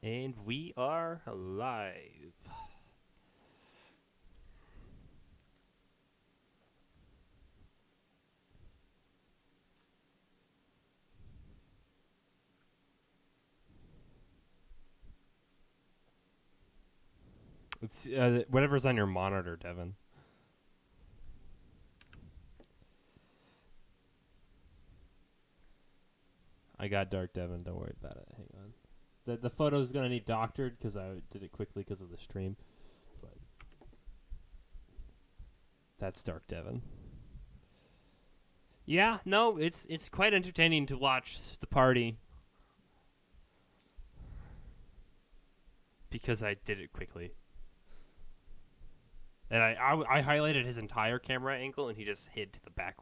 And we are live. It's whatever's on your monitor, Devin. I got dark, Devin. Don't worry about it. Hang on. The photo's gonna need doctored because I did it quickly because of the stream. But that's dark, Devin. Yeah, no, it's quite entertaining to watch the party because I did it quickly. And I highlighted his entire camera angle, and he just hid to the back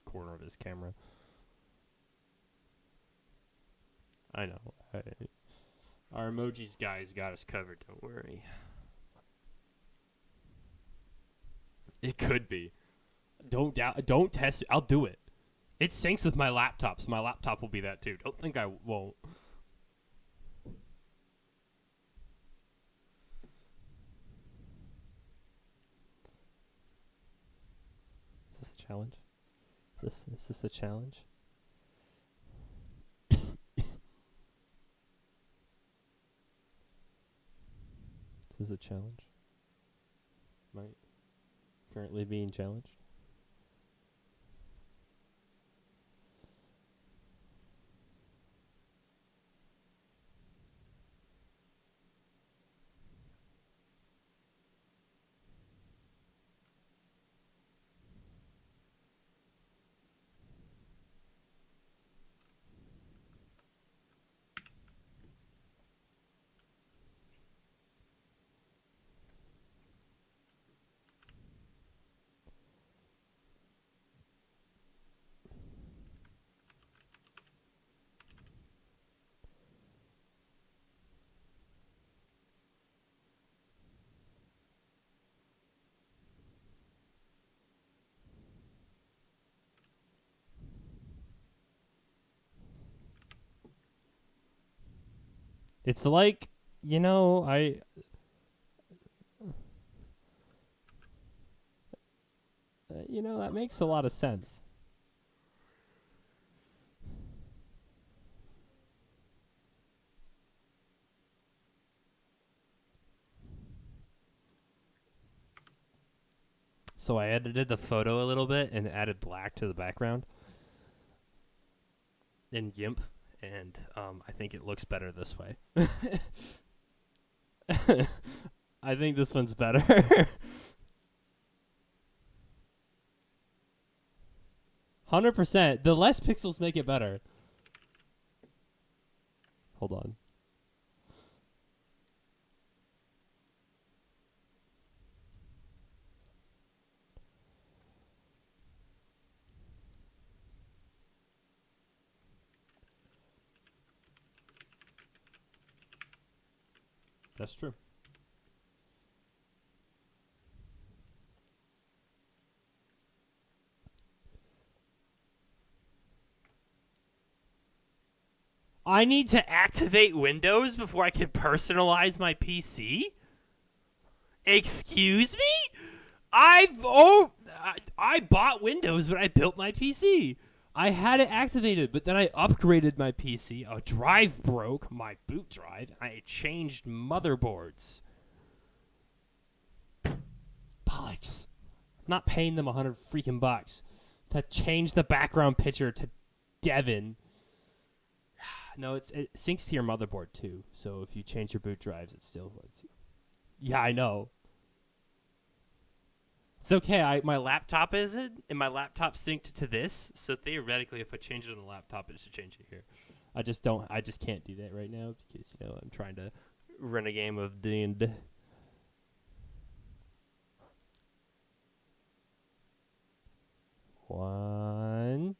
corner of his camera. I know. Our emojis guys got us covered. Don't worry. It could be. Don't doubt. Don't test it. I'll do it. It syncs with my laptop, so my laptop will be that too. Don't think I won't. Is this a challenge? Is this a challenge? Is this a challenge? Am I currently being challenged? It's like, that makes a lot of sense. So I edited the photo a little bit and added black to the background in GIMP, and I think it looks better this way. I think this one's better. 100%. The less pixels make it better. Hold on. That's true. I need to activate Windows before I can personalize my PC? Excuse me? I bought Windows when I built my PC. I had it activated, but then I upgraded my PC. A drive broke, my boot drive. I changed motherboards. Bollocks. I'm not paying them 100 freaking bucks to change the background picture to Devin. No, it syncs to your motherboard too. So if you change your boot drives, it still. Yeah, I know. It's okay. My laptop isn't, and my laptop synced to this. So theoretically, if I change it on the laptop, it should change it here. I just don't. I just can't do that right now because I'm trying to run a game of D&D. One,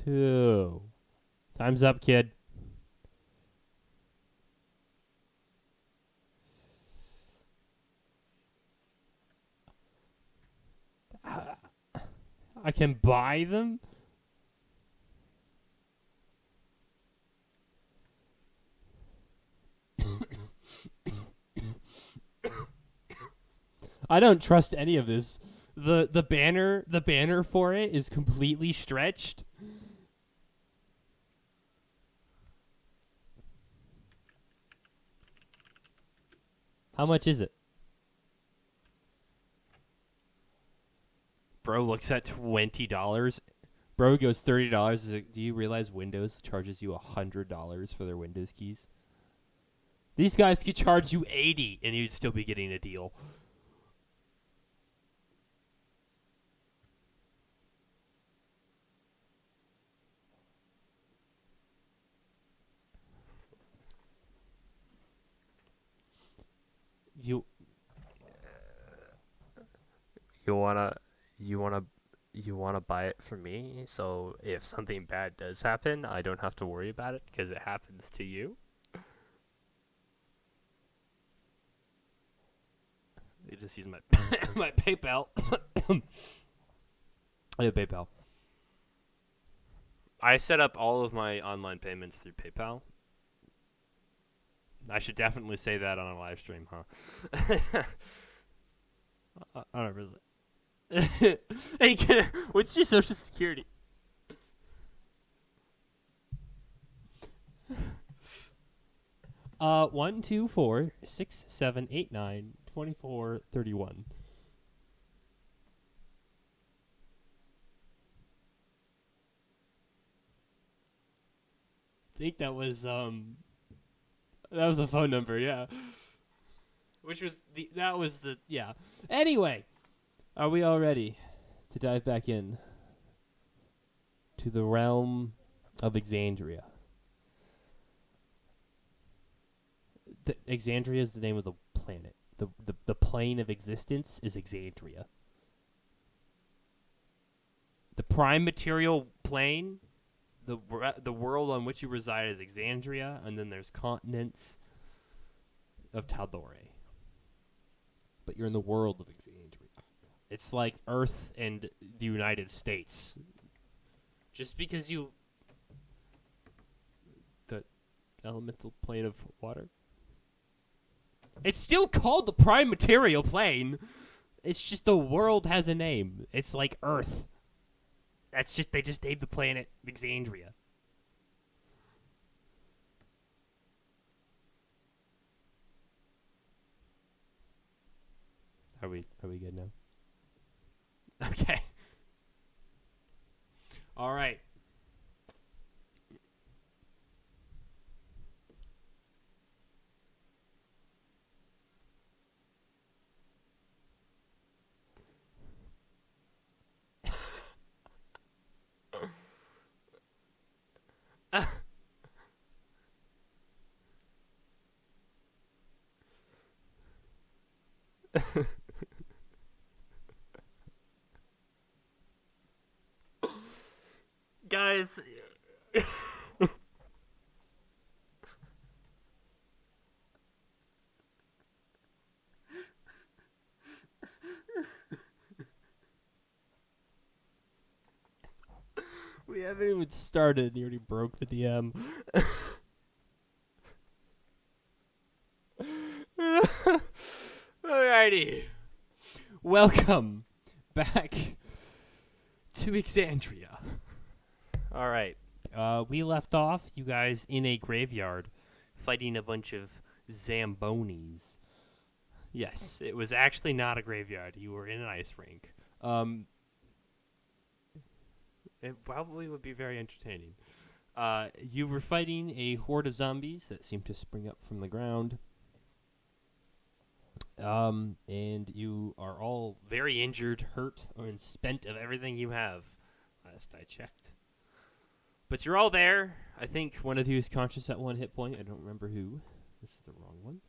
two. Time's up, kid. I can buy them? I don't trust any of this. The banner for it is completely stretched. How much is it? Bro looks at $20. Bro goes $30. Like, do you realize Windows charges you $100 for their Windows keys? These guys could charge you $80 and you'd still be getting a deal. You You wanna, you wanna, you wanna buy it from me, so if something bad does happen, I don't have to worry about it because it happens to you. You just use my my PayPal. I have PayPal. I set up all of my online payments through PayPal. I should definitely say that on a live stream, huh? I don't really. Hey, what's your social security? 1, 2, 4, 6, 7, 8, 9, 24, 31. I think that was a phone number, yeah. Which was yeah. Anyway, are we all ready to dive back in to the realm of Exandria? Exandria is the name of the planet. The plane of existence is Exandria. The prime material plane, the world on which you reside is Exandria, and then there's continents of Taldore. But you're in the world of Exandria. It's like Earth and the United States. Just because the elemental plane of water. It's still called the prime material plane. It's just the world has a name. It's like Earth. They just named the planet Exandria. Are we good now? Okay. All right. Guys, we haven't even started and you already broke the DM. Alrighty. Welcome back to Exandria. Alright. We left off, you guys, in a graveyard fighting a bunch of Zambonis. Yes, it was actually not a graveyard. You were in an ice rink. It probably would be very entertaining. You were fighting a horde of zombies that seemed to spring up from the ground. And you are all very injured, hurt, and spent of everything you have, last I checked. But you're all there. I think one of you is conscious at 1 hit point. I don't remember who. This is the wrong one.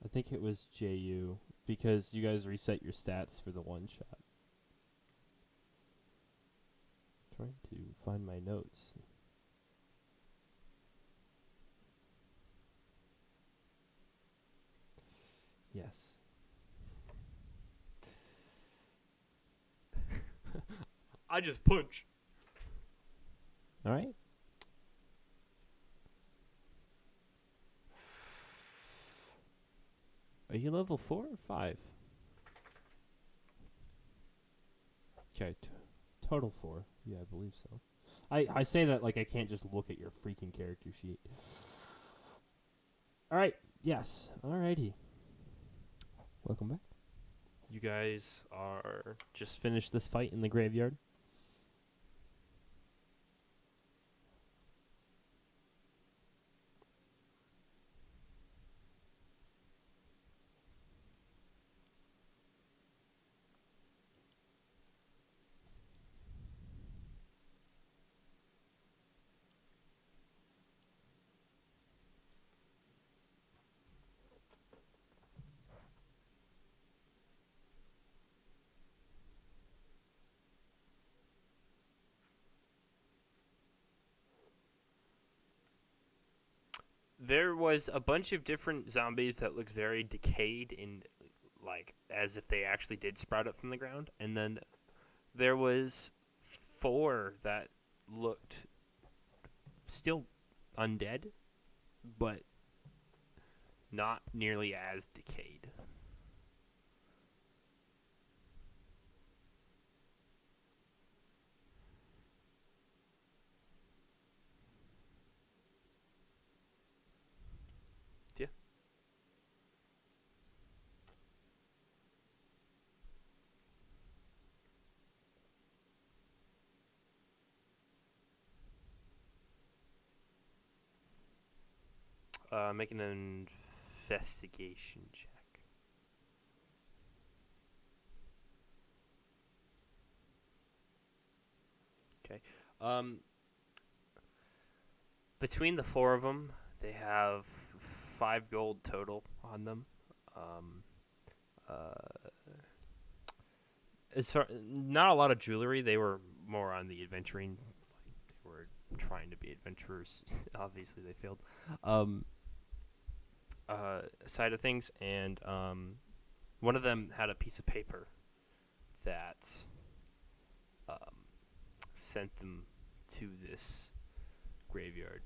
I think it was JU, because you guys reset your stats for the one shot. Trying to find my notes. Yes. I just punch. All right. Are you level 4 or 5? Okay, total 4. Yeah, I believe so. I say that like I can't just look at your freaking character sheet. All right. Yes. Alrighty. Welcome back. You guys are just finished this fight in the graveyard. There was a bunch of different zombies that looked very decayed and like as if they actually did sprout up from the ground, and then there was 4 that looked still undead, but not nearly as decayed. Yeah. Making an investigation check. Okay. Between the 4 of them, they have 5 gold total on them. As far not a lot of jewelry, they were more on the adventuring. Like they were trying to be adventurers. Obviously, they failed. Side of things, and one of them had a piece of paper that sent them to this graveyard.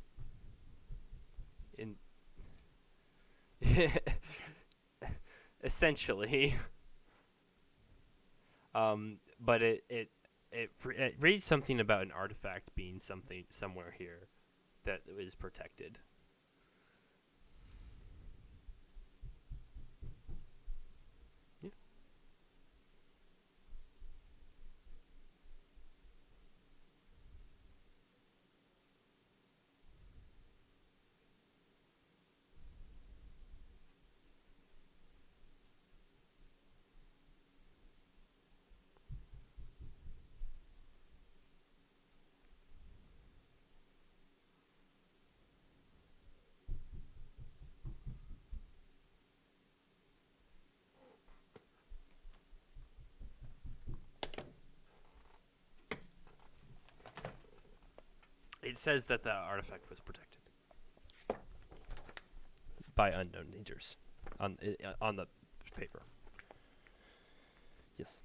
In essentially, but it reads something about an artifact being something somewhere here that is protected. Yeah. It says that the artifact was protected by unknown dangers on the paper. Yes.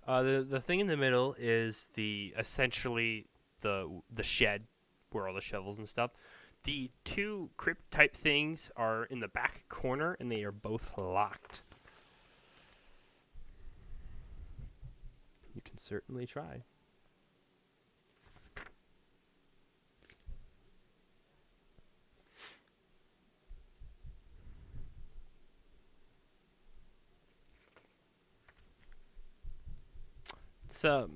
The thing in the middle is essentially the shed where all the shovels and stuff. The 2 crypt type things are in the back corner, and they are both locked. You can certainly try. It's a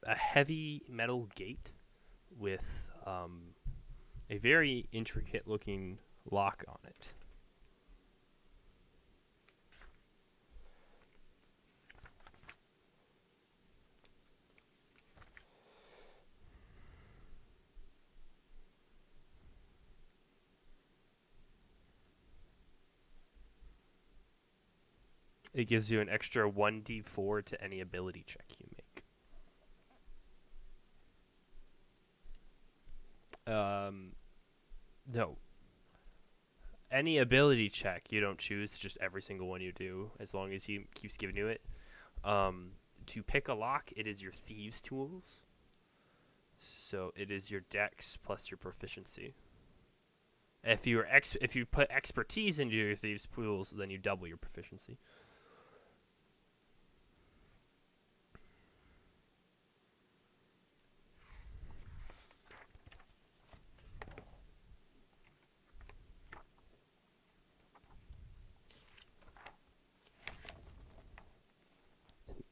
heavy metal gate with a very intricate looking lock on it. It gives you an extra 1d4 to any ability check you make. No. Any ability check you don't choose, just every single one you do, as long as he keeps giving you it. To pick a lock, it is your thieves' tools. So it is your dex plus your proficiency. If you put expertise into your thieves' tools, then you double your proficiency.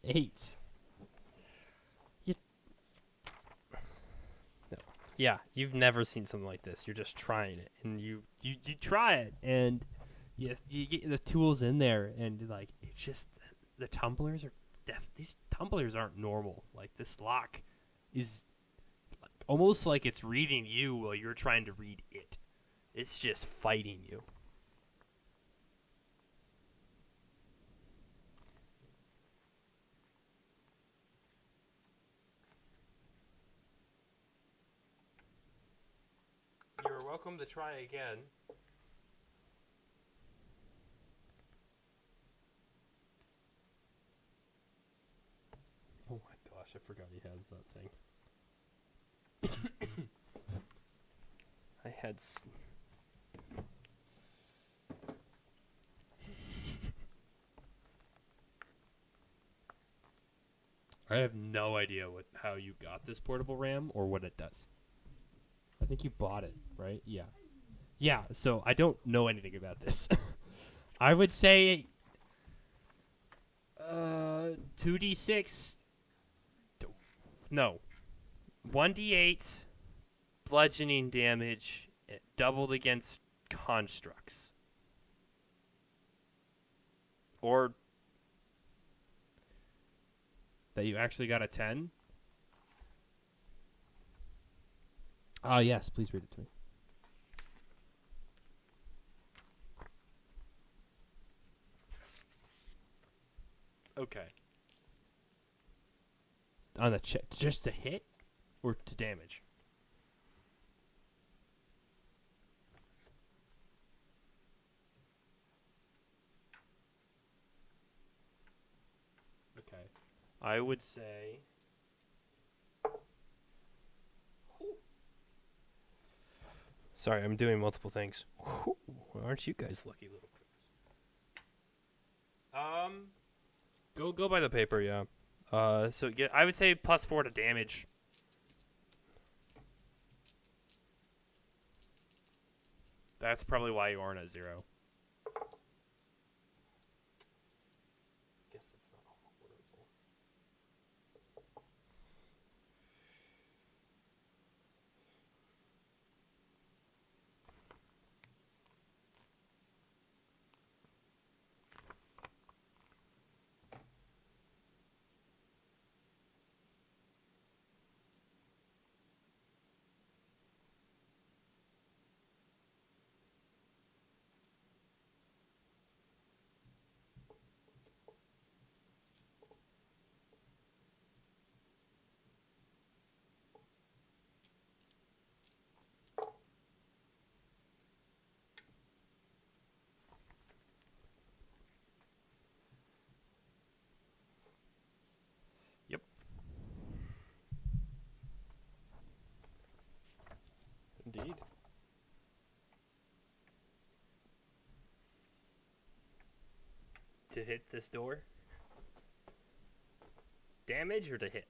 Eight. Yeah, you've never seen something like this. You're just trying it, and you try it, and you get the tools in there, and like it's just the tumblers are these tumblers aren't normal. Like this lock is like, almost like it's reading you while you're trying to read it. It's just fighting you. You're welcome to try again. Oh my gosh, I forgot he has that thing. I had. I have no idea how you got this portable RAM or what it does. I think you bought it, right? Yeah. Yeah, so I don't know anything about this. I would say 2d6. No. 1d8 bludgeoning damage doubled against constructs. Or that you actually got a 10? Yes, please read it to me. Okay. On the check, just to hit or to damage? Okay. I would say Sorry, I'm doing multiple things. Whew, aren't you guys lucky little critters? Go by the paper, yeah. So yeah, I would say +4 to damage. That's probably why you aren't at 0. Guess that's not horrible. Yep. Indeed. To hit this door? Damage or to hit?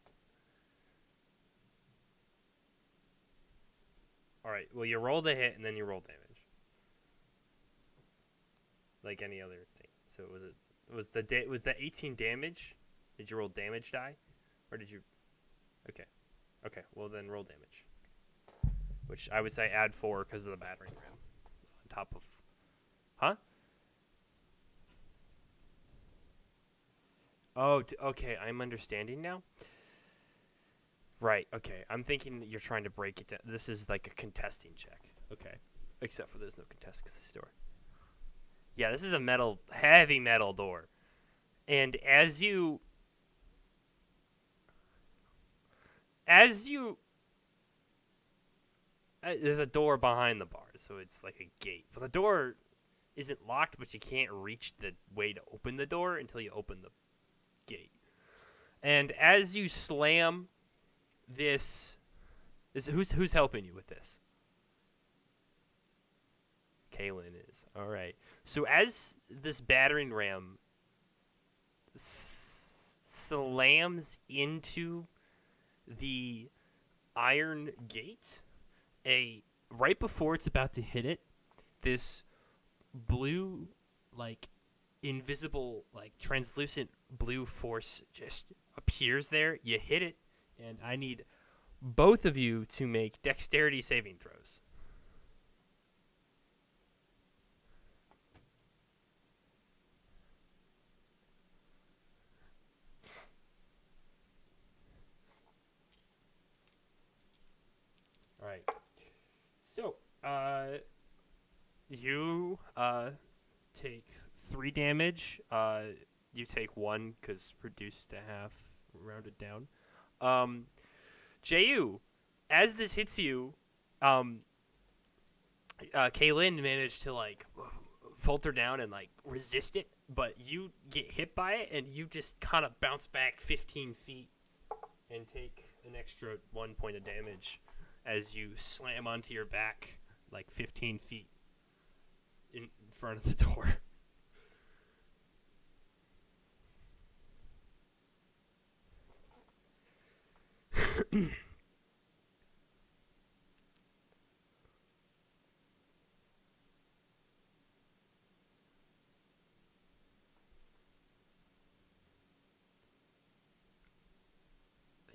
Alright, well you roll the hit and then you roll damage. Like any other thing. So was the 18 damage? Did you roll damage die? Or did you Okay. Okay, well then roll damage. Which I would say add 4 because of the battering ram. On top of Huh? Oh, okay, I'm understanding now. Right, okay. I'm thinking you're trying to break it down. This is like a contesting check. Okay. Except for there's no contest because this door. Yeah, this is a heavy metal door. And as you there's a door behind the bar, so it's like a gate. But the door isn't locked, but you can't reach the way to open the door until you open the gate. And as you slam this who's helping you with this? Kaylin is. All right. So as this battering ram slams into the iron gate, right before it's about to hit it, this blue, like, invisible, like, translucent blue force just appears there. You hit it, and I need both of you to make dexterity saving throws. All right. So, you take 3 damage. You take 1 because reduced to half, rounded down. Jayu, as this hits you, Kaylin managed to like falter down and like resist it, but you get hit by it and you just kind of bounce back 15 feet and take an extra 1 point of damage as you slam onto your back like 15 feet in front of the door.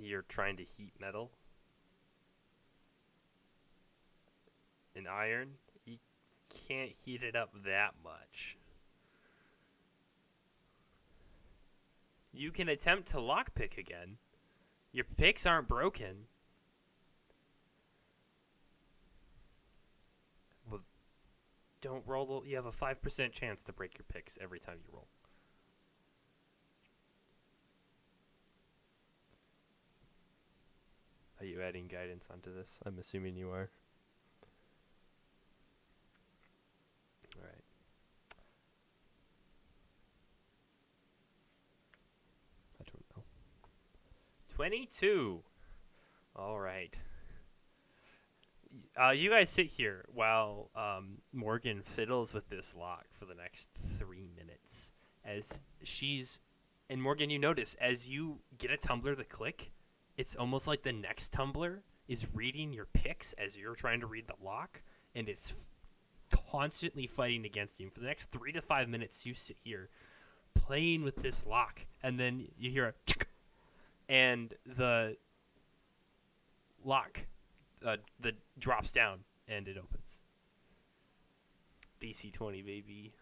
You're trying to heat metal and iron. You can't heat it up that much. You can attempt to lockpick again. Your picks aren't broken. Well, don't roll. You have a 5% chance to break your picks every time you roll. Are you adding guidance onto this? I'm assuming you are. All right. I don't know. 22. All right. You guys sit here while Morgan fiddles with this lock for the next 3 minutes. And Morgan, you notice as you get a tumbler to click, it's almost like the next tumbler is reading your picks as you're trying to read the lock, and it's constantly fighting against you. For the next 3 to 5 minutes, you sit here playing with this lock, and then you hear a tick, and the lock drops down, and it opens. DC 20, baby.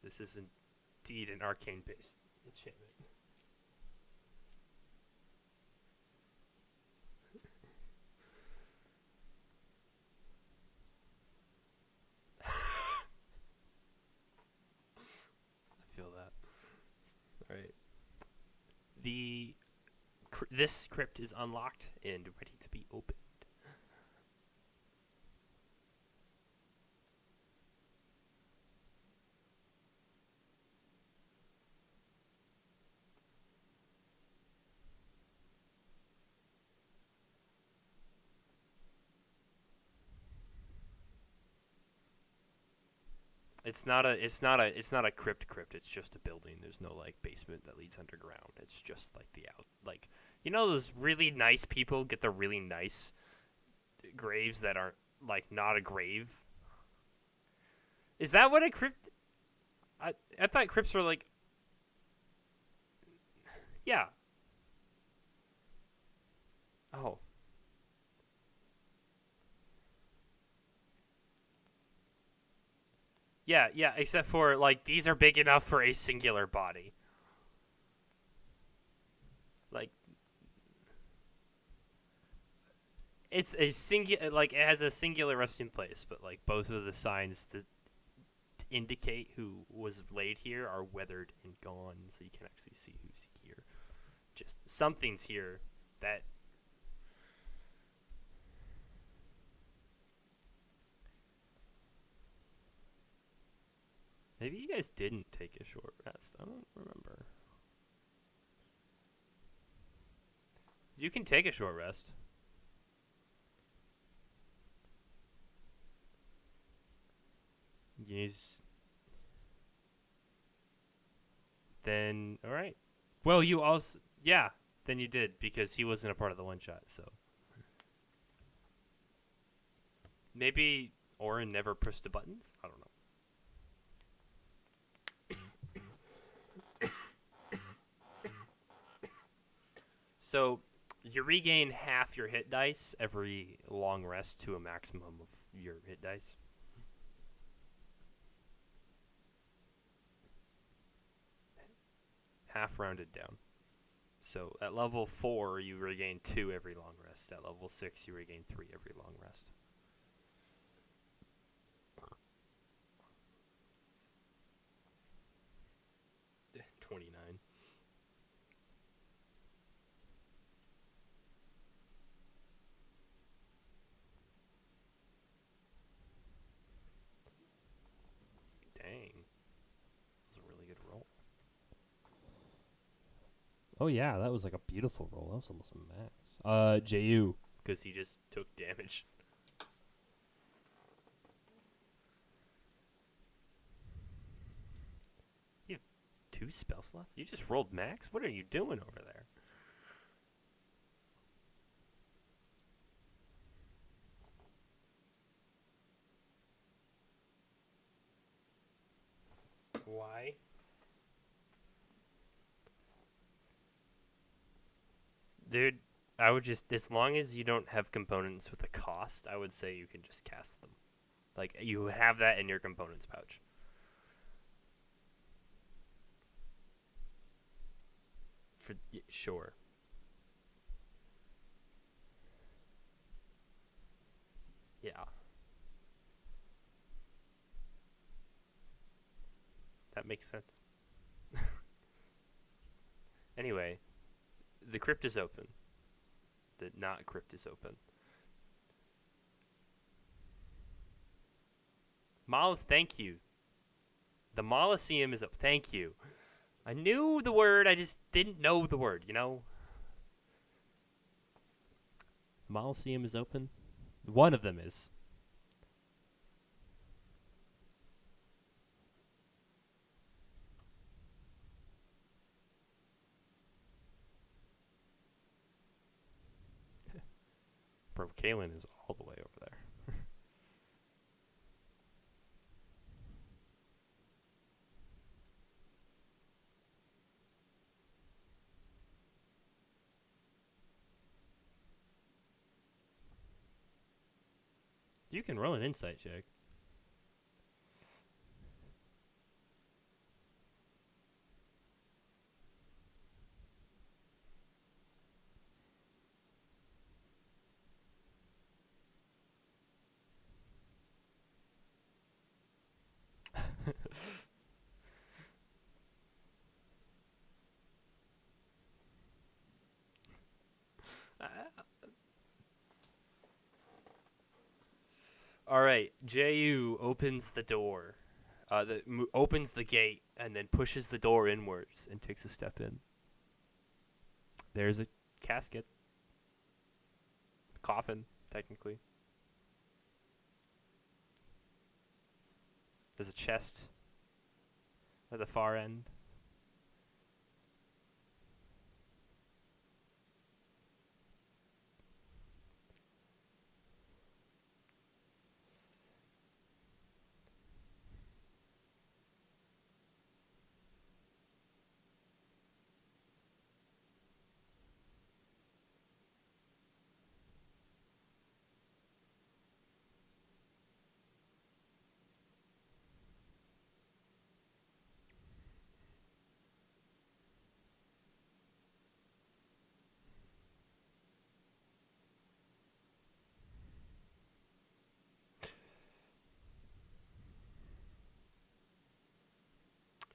This is indeed an arcane-based enchantment. I feel that. All right. This crypt is unlocked and ready to be opened. It's not a crypt. It's just a building. There's no like basement that leads underground. It's just like those really nice people get the really nice graves that aren't like not a grave. Is that what a crypt? I thought crypts were like. Yeah. Oh. Yeah, except for, like, these are big enough for a singular body. Like, it's a singular, like it has a singular resting place, but like both of the signs to indicate who was laid here are weathered and gone, so you can actually see who's here. Just something's here that. Maybe you guys didn't take a short rest. I don't remember. You can take a short rest. Yes. Then, alright. Well, you also. Yeah, then you did, because he wasn't a part of the one shot, so. Maybe Orin never pushed the buttons? I don't know. So, you regain half your hit dice every long rest to a maximum of your hit dice. Half rounded down. So, at level 4, you regain 2 every long rest. At level 6, you regain 3 every long rest. $29. Dang. That was a really good roll. Oh yeah, that was like a beautiful roll. That was almost a max. JU. Because he just took damage. You have 2 spell slots? You just rolled max? What are you doing over there? Why? Dude, I would just, as long as you don't have components with a cost, I would say you can just cast them. Like, you have that in your components pouch. Sure. Yeah. That makes sense. Anyway, the crypt is open. The not crypt is open. Mollis, thank you. The Molliseum is up. Thank you. I knew the word, I just didn't know the word, you know? Molliseum is open. One of them is. Bro, Kalen is all the way over there. You can roll an insight check. All right, Ju opens the door, opens the gate, and then pushes the door inwards and takes a step in. There's a casket, coffin, technically. There's a chest at the far end.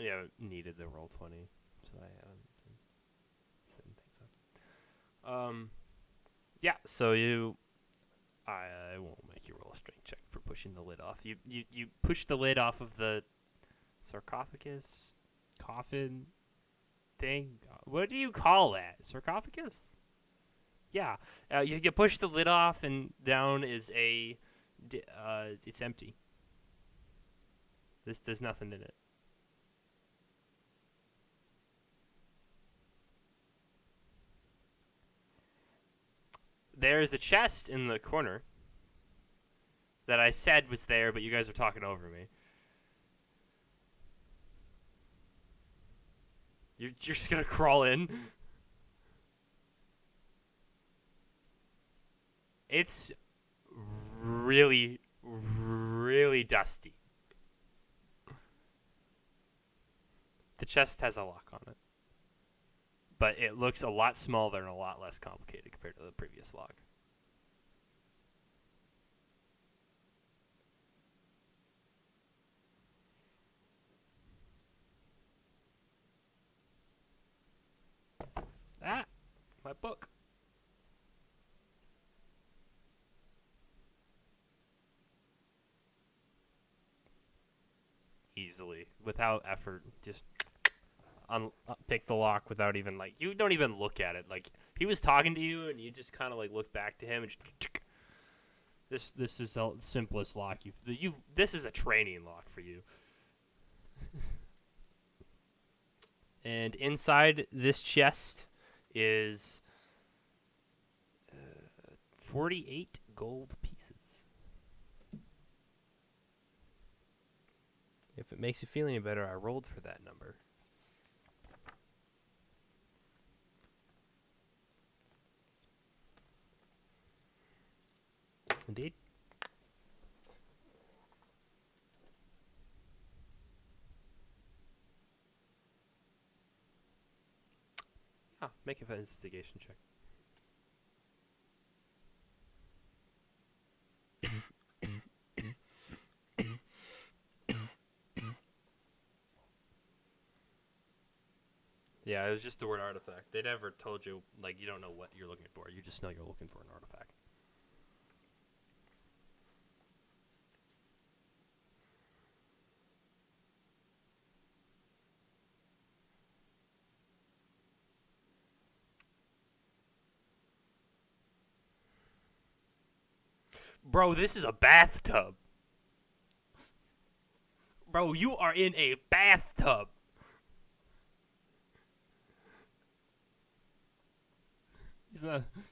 Yeah, needed the roll 20, so I didn't think so. Yeah. So I won't make you roll a strength check for pushing the lid off. You push the lid off of the sarcophagus, coffin thing. What do you call that? Sarcophagus? Yeah. You push the lid off, and down is it's empty. There's nothing in it. There's a chest in the corner that I said was there, but you guys are talking over me. You're just gonna crawl in. It's really, really dusty. The chest has a lock on it, but it looks a lot smaller and a lot less complicated compared to the previous lock. Ah, my book. Easily, without effort, just pick the lock without even you don't even look at it. Like he was talking to you, and you just kind of look back to him and this is the simplest lock you've this is a training lock for you. And inside this chest is 48 gold pieces. If it makes you feel any better, I rolled for that number. Indeed. Make an investigation check. Yeah, it was just the word artifact. They never told you, you don't know what you're looking for. You just know you're looking for an artifact. Bro, this is a bathtub. Bro, you are in a bathtub.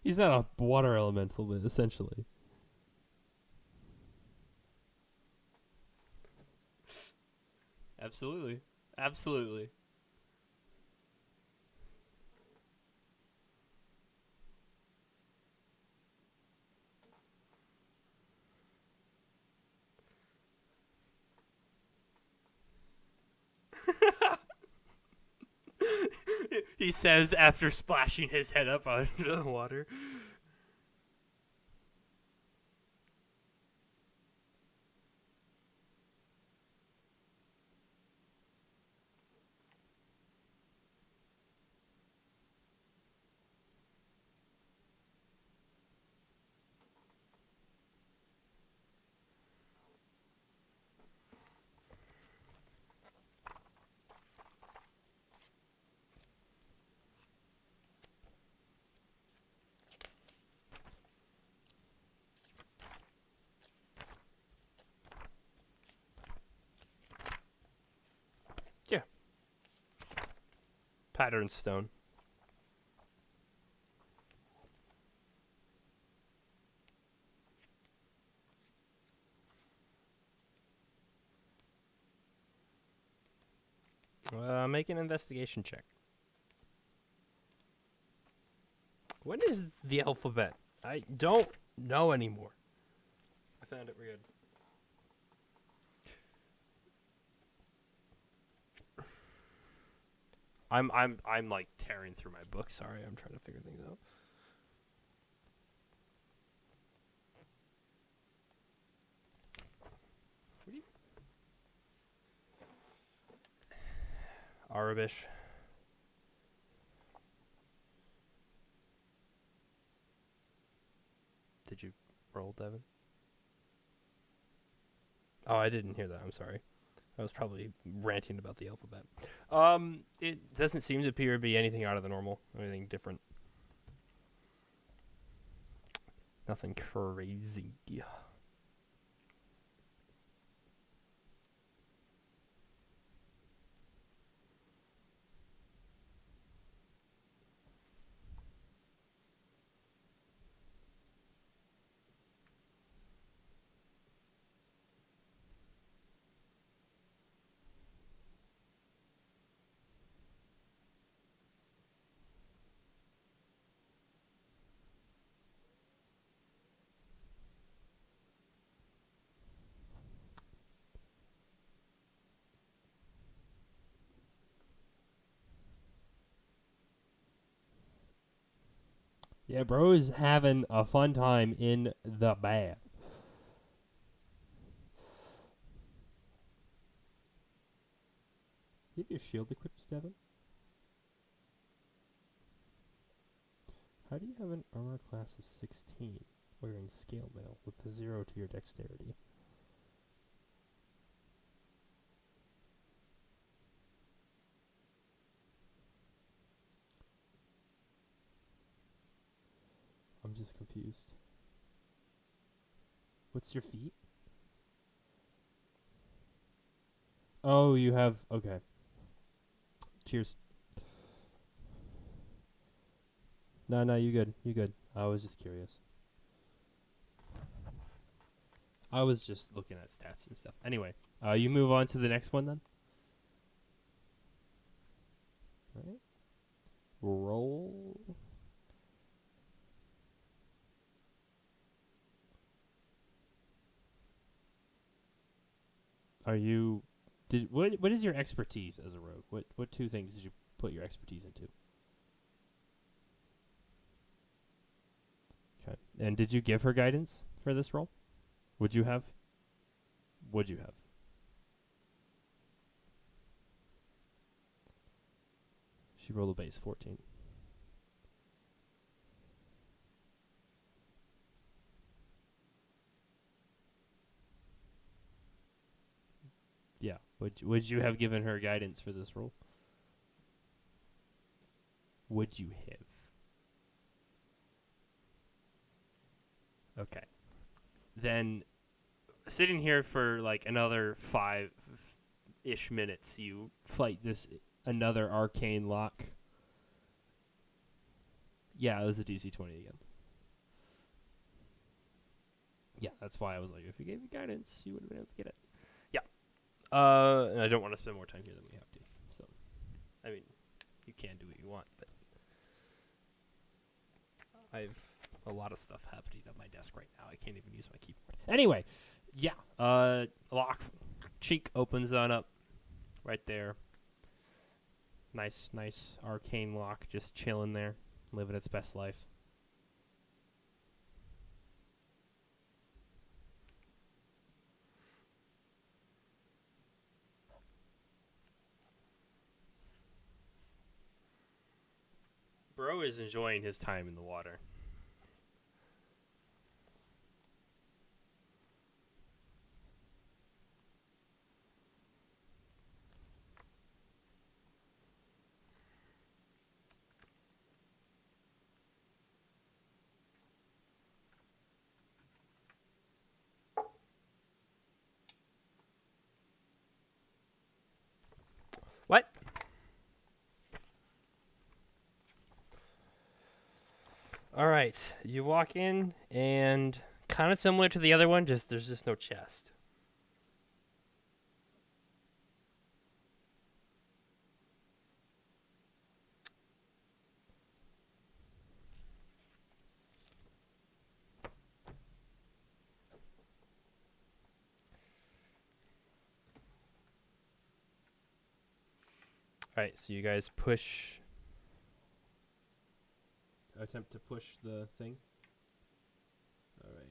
He's not a water elemental, but essentially. Absolutely. Absolutely. He says after splashing his head up under the water. Yeah. Pattern stone. Make an investigation check. What is the alphabet? I don't know anymore. I found it weird. I'm tearing through my book. Sorry, I'm trying to figure things out. Arabish. Did you roll, Devin? Oh, I didn't hear that. I'm sorry. I was probably ranting about the alphabet. It doesn't seem to appear to be anything out of the normal, anything different. Nothing crazy. Yeah, bro is having a fun time in the bath. You have your shield equipped, Devin? How do you have an armor class of 16 wearing scale mail with the 0 to your dexterity? I'm just confused. What's your feat? Oh, you have... Okay. Cheers. No, you good. You good. I was just curious. I was just looking at stats and stuff. Anyway, you move on to the next one then? Alright. Roll. Are you... What is your expertise as a rogue? What two things did you put your expertise into? Okay. And did you give her guidance for this roll? Would you have? Would you have? She rolled a base 14. Yeah. Would you have given her guidance for this roll? Would you have? Okay. Then, sitting here for like another 5-ish minutes, you fight this another arcane lock. Yeah, it was a DC 20 again. Yeah, that's why I was like, if you gave me guidance, you would have been able to get it. Yeah. And I don't want to spend more time here than we have to. So, I mean, you can do what you want, but I've a lot of stuff happening on my desk right now. I can't even use my keyboard. Anyway, yeah. Lock cheek opens on up right there. Nice arcane lock just chilling there, living its best life. Bro is enjoying his time in the water. What? All right, you walk in, and kind of similar to the other one, there's just no chest. All right, so you guys attempt to push the thing. All right.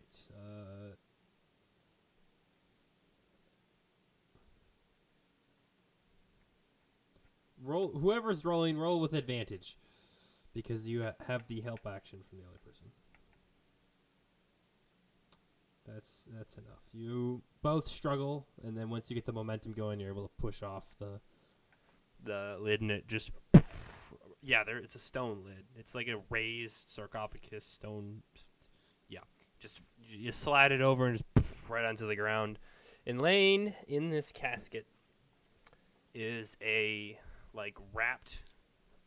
roll. Whoever's rolling, roll with advantage, because you have the help action from the other person. That's enough. You both struggle, and then once you get the momentum going, you're able to push off the lid, and it just it's a stone lid. It's like a raised sarcophagus stone. Yeah, just you slide it over and just right onto the ground. And laying in this casket is a wrapped,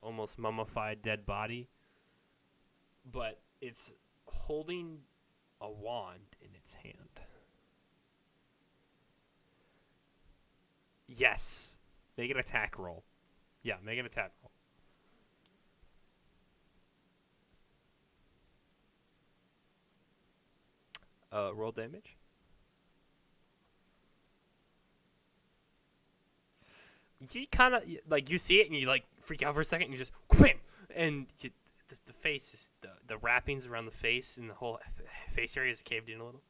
almost mummified dead body, but it's holding a wand in its hand. Yes. Make an attack roll. Yeah, make an attack roll. Roll damage. You kind of you see it and you freak out for a second and you just wham, and the face is the wrappings around the face and the whole face area is caved in a little.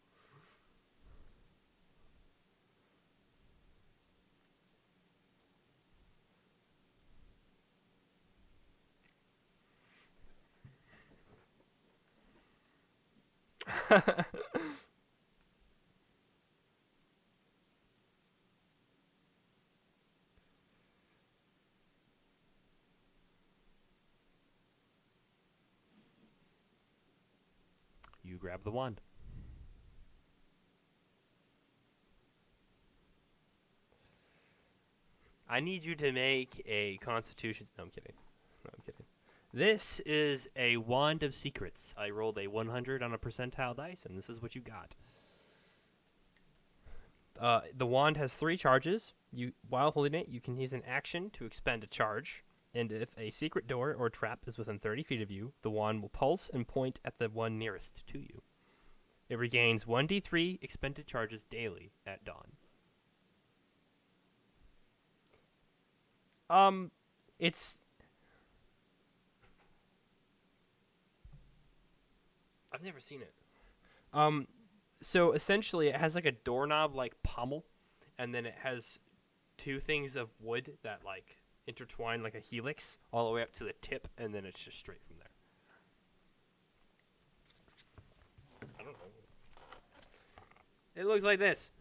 You grab the wand. I need you to make a Constitution. No, I'm kidding. This is a Wand of Secrets. I rolled a 100 on a percentile dice, and this is what you got. The wand has 3 charges. While holding it, you can use an action to expend a charge. And if a secret door or trap is within 30 feet of you, the wand will pulse and point at the one nearest to you. It regains 1d3 expended charges daily at dawn. It's... I've never seen it. So essentially it has a doorknob pommel, and then it has 2 things of wood that intertwine like a helix all the way up to the tip, and then it's just straight from there. I don't know. It looks like this.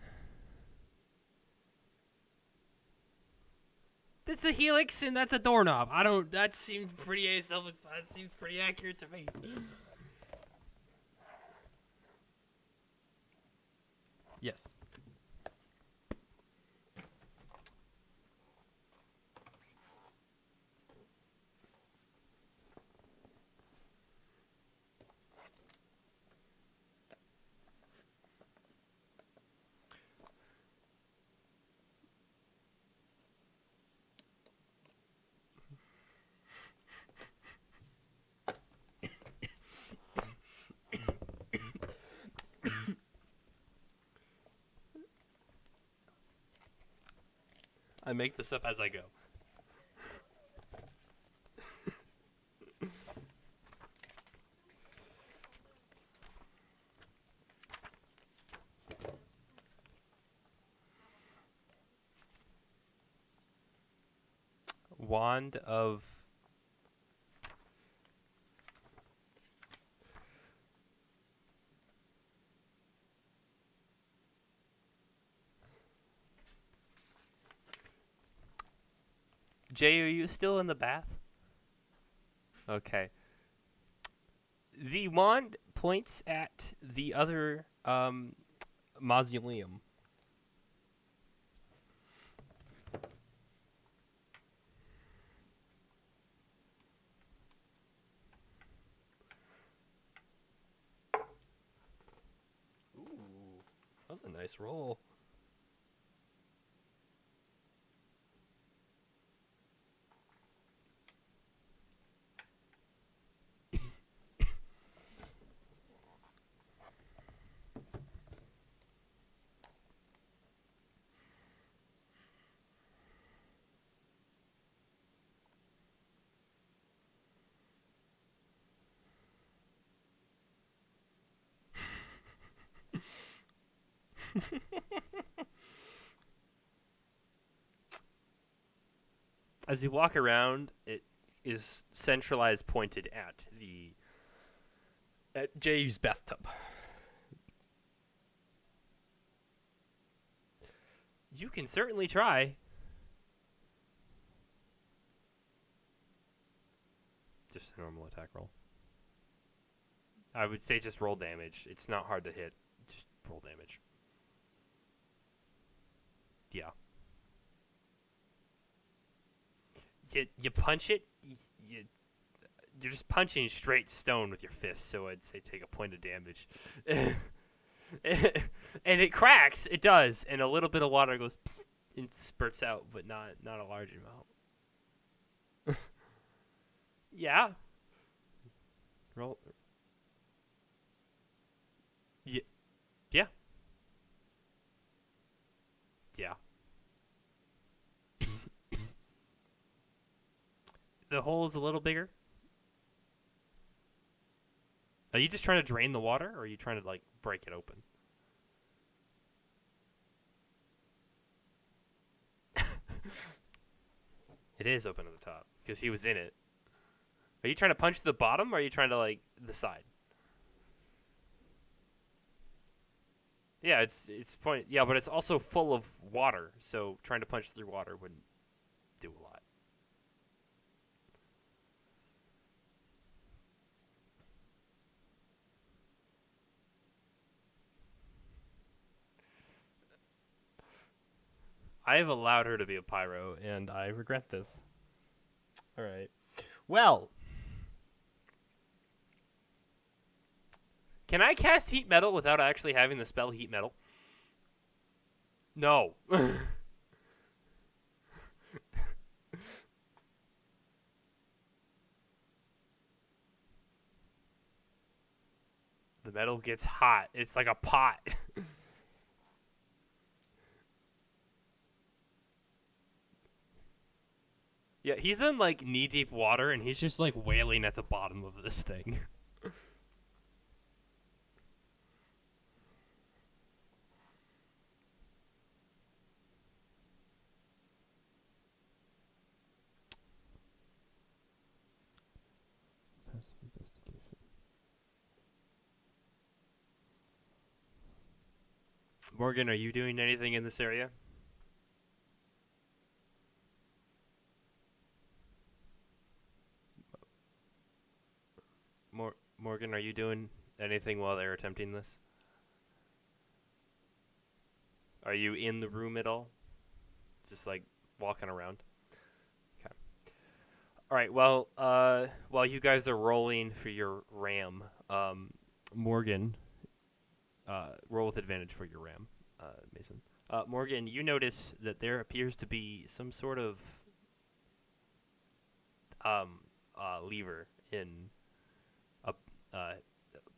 That's a helix and that's a doorknob. That seems pretty accurate to me. Yes. I make this up as I go. Wand of... Jay, are you still in the bath? Okay. The wand points at the other mausoleum. Ooh, that was a nice roll. As you walk around, it is centralized, pointed at Jay's bathtub. You can certainly try. Just a normal attack roll. I would say just roll damage. It's not hard to hit. Just roll damage. Yeah. You punch it. You're just punching straight stone with your fist. So I'd say take a point of damage. And it cracks. It does, and a little bit of water goes psst, and spurts out, but not a large amount. Yeah. Roll. Yeah. Yeah. Yeah. The hole is a little bigger. Are you just trying to drain the water, or are you trying to like break it open? It is open at the top because he was in it. Are you trying to punch the bottom, or are you trying to like the side? Yeah, it's point. Yeah, but it's also full of water, so trying to punch through water wouldn't do a lot. I have allowed her to be a pyro, and I regret this. All right. Well, can I cast heat metal without actually having the spell heat metal? No. The metal gets hot. It's like a pot. Yeah, he's in like knee-deep water, and he's just like wailing at the bottom of this thing. Passive investigation. Morgan, are you doing anything in this area? Morgan, are you doing anything while they're attempting this? Are you in the room at all? Just like walking around? Okay. All right. Well, while you guys are rolling for your ram, Morgan, roll with advantage for your ram, Mason. Morgan, you notice that there appears to be some sort of lever in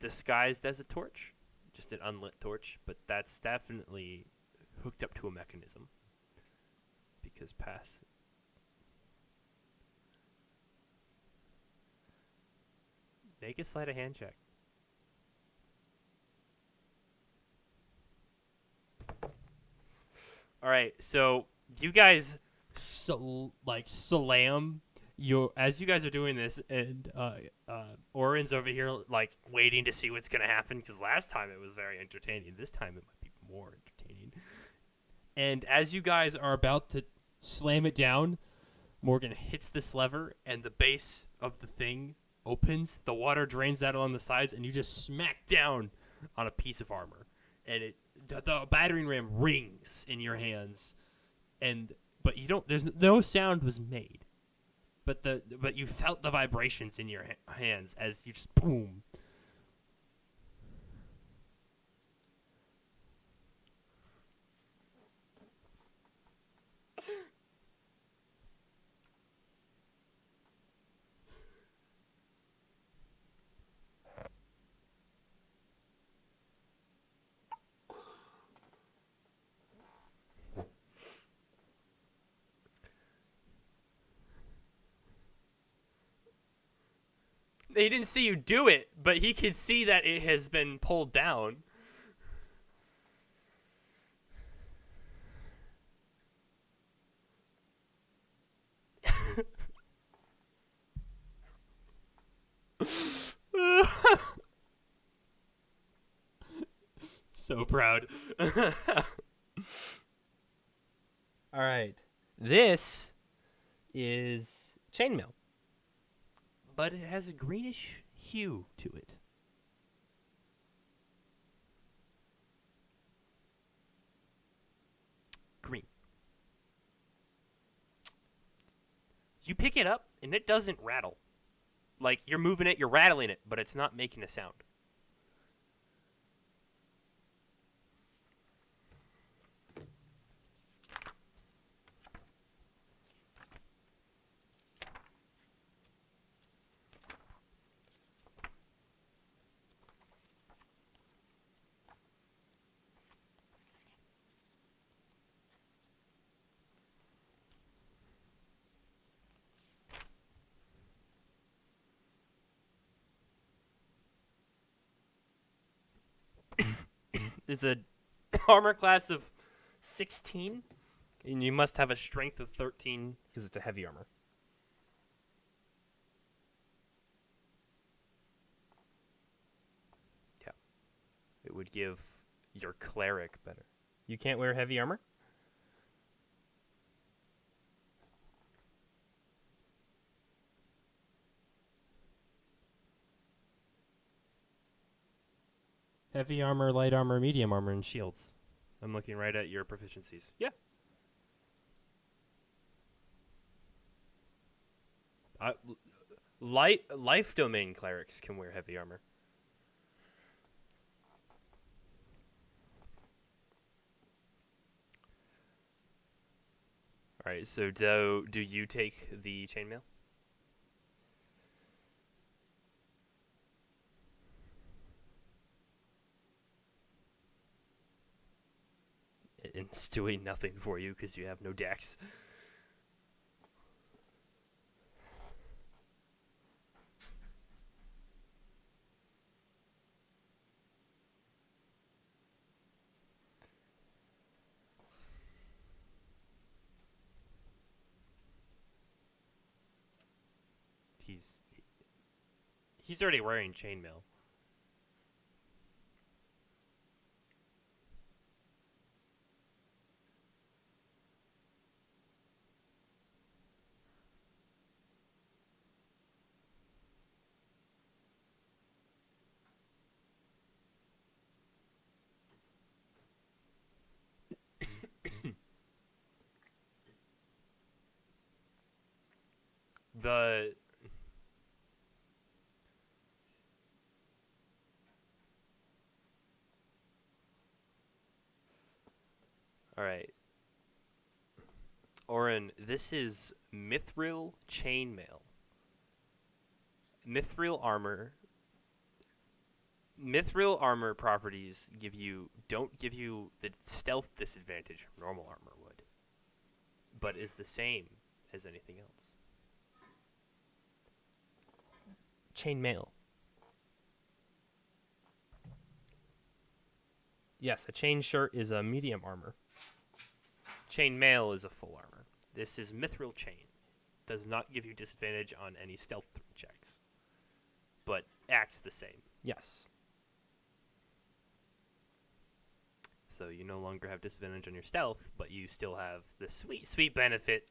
disguised as a torch, just an unlit torch, but that's definitely hooked up to a mechanism because pass. Make a sleight of hand check. All right, so you guys slam as you guys are doing this, and Orin's over here like waiting to see what's gonna happen because last time it was very entertaining. This time it might be more entertaining. And as you guys are about to slam it down, Morgan hits this lever, and the base of the thing opens. The water drains out on the sides, and you just smack down on a piece of armor, and the battering ram rings in your hands, but you don't. There's no sound was made. But you felt the vibrations in your hands as you just boom. He didn't see you do it, but he could see that it has been pulled down. So proud. All right. This is chainmail, but it has a greenish hue to it. Green. You pick it up, and it doesn't rattle. Like, you're moving it, you're rattling it, but it's not making a sound. It's a armor class of 16, and you must have a strength of 13 because it's a heavy armor. Yeah. It would give your cleric better. You can't wear heavy armor? Heavy armor, light armor, medium armor, and shields. I'm looking right at your proficiencies. Yeah. Life domain clerics can wear heavy armor. All right, so do you take the chainmail? It's doing nothing for you because you have no dex. He's already wearing chainmail. The All right. Oren, this is Mithril chainmail. Mithril armor. Mithril armor properties don't give you the stealth disadvantage normal armor would, but is the same as anything else. Chainmail. Yes, a chain shirt is a medium armor. Chainmail is a full armor. This is Mithril chain. Does not give you disadvantage on any stealth checks, but acts the same. Yes. So you no longer have disadvantage on your stealth, but you still have the sweet, sweet benefit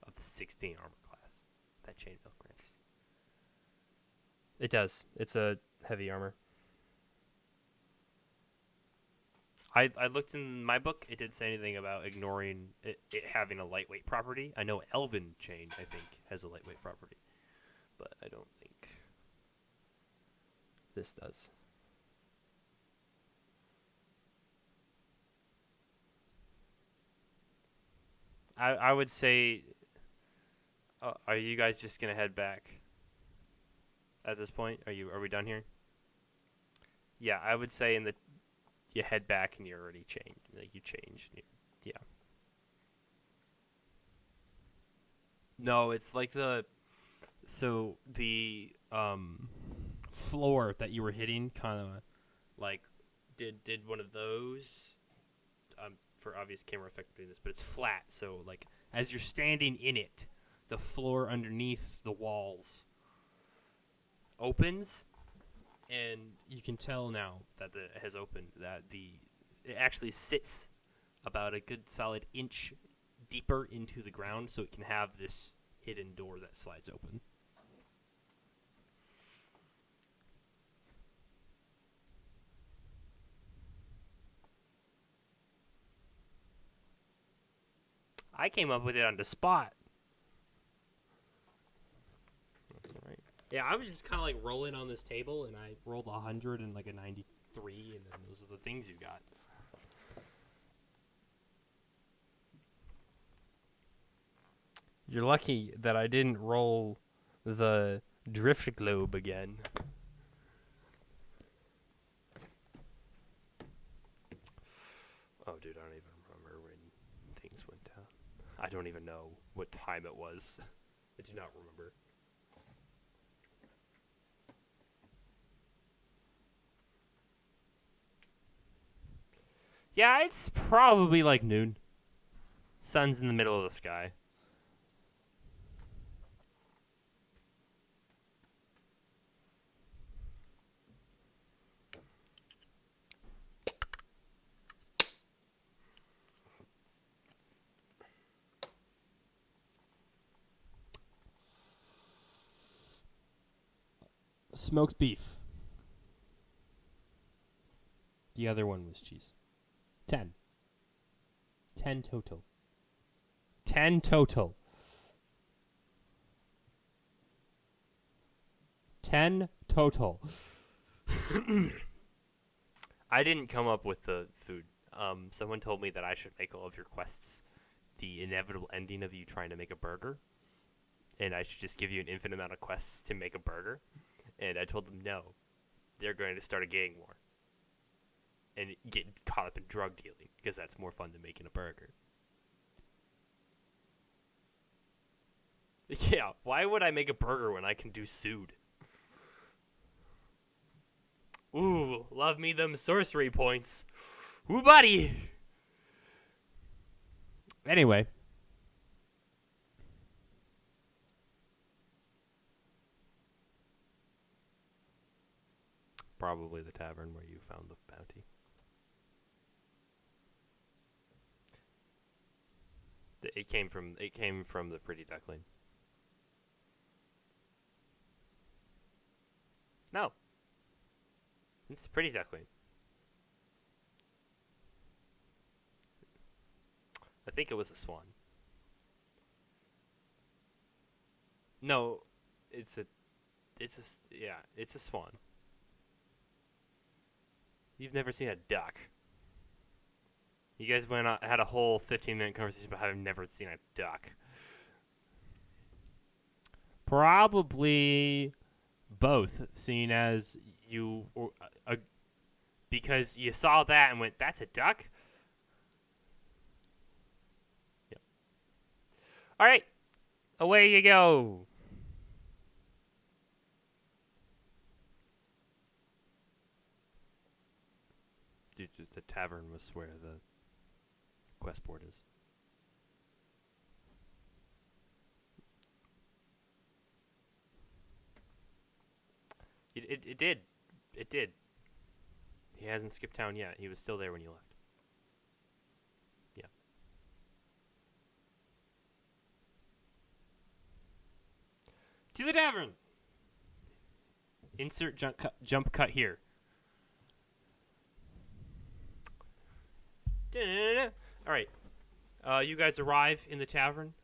of the 16 armor class that chainmail grants you. It does. It's a heavy armor. I looked in my book. It didn't say anything about ignoring it having a lightweight property. I know Elven chain, I think, has a lightweight property, but I don't think this does. I would say, are you guys just gonna head back at this point? Are we done here? Yeah, I would say you head back and you're already changed. Like you change. Yeah. No, it's like the floor that you were hitting kind of like did one of those. For obvious camera effect doing this, but it's flat. So like as you're standing in it, the floor underneath the walls opens, and you can tell now that it has opened that the it actually sits about a good solid inch deeper into the ground, so it can have this hidden door that slides open. I came up with it on the spot. Right. Yeah, I was just kind of like rolling on this table, and I rolled 100 and like a 93, and then those are the things you got. You're lucky that I didn't roll the drift globe again. Oh, dude, I don't even remember when things went down. I don't even know what time it was. I do not remember. Yeah, it's probably like noon. Sun's in the middle of the sky. Smoked beef. The other one was cheese. 10. 10 total. 10 total. 10 total. I didn't come up with the food. Someone told me that I should make all of your quests the inevitable ending of you trying to make a burger. And I should just give you an infinite amount of quests to make a burger. And I told them no. They're going to start a gang war. And get caught up in drug dealing, because that's more fun than making a burger. Yeah, why would I make a burger when I can do sued? Ooh, love me them sorcery points. Ooh, buddy! Anyway. Probably the tavern where you found the bounty. It came from the Pretty Duckling. No. It's Pretty Duckling. I think it was a swan. No, it's a swan. You've never seen a duck. You guys had a whole 15-minute conversation about having never seen a duck. Probably both, seeing as you... because you saw that and went, that's a duck? Yep. All right. Away you go. Dude, the tavern was where the quest board is. It did. It did. He hasn't skipped town yet. He was still there when you left. Yeah. To the tavern! Insert jump cut here. Alright. You guys arrive in the tavern.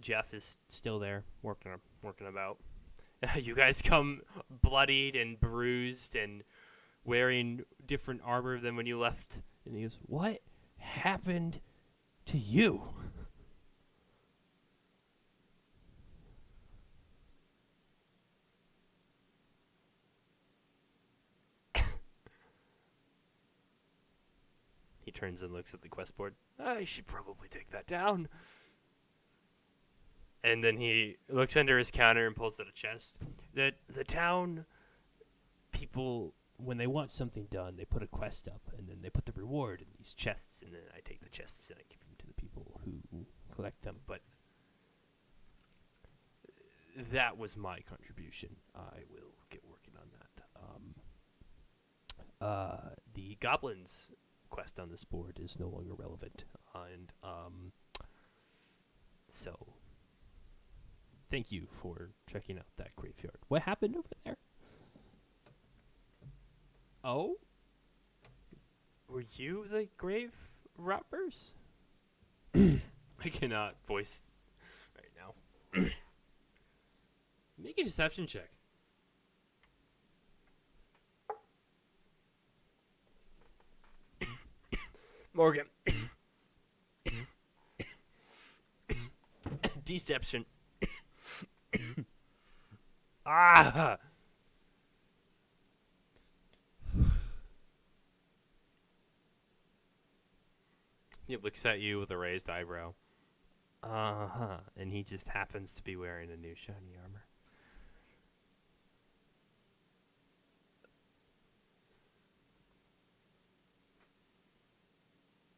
Jeff is still there, working about. You guys come bloodied and bruised and wearing different armor than when you left. And he goes, "What happened to you?" He turns and looks at the quest board. I should probably take that down. And then he looks under his counter and pulls out a chest. The town people, when they want something done, they put a quest up, and then they put the reward in these chests, and then I take the chests and I give them to the people who collect them. But that was my contribution. I will get working on that. the goblins quest on this board is no longer relevant, and so thank you for checking out that graveyard. What happened over there? Oh, were you the grave robbers? I cannot voice right now. Make a deception check. Morgan. Deception. Ah! He looks at you with a raised eyebrow. Uh-huh. And he just happens to be wearing a new shiny armor.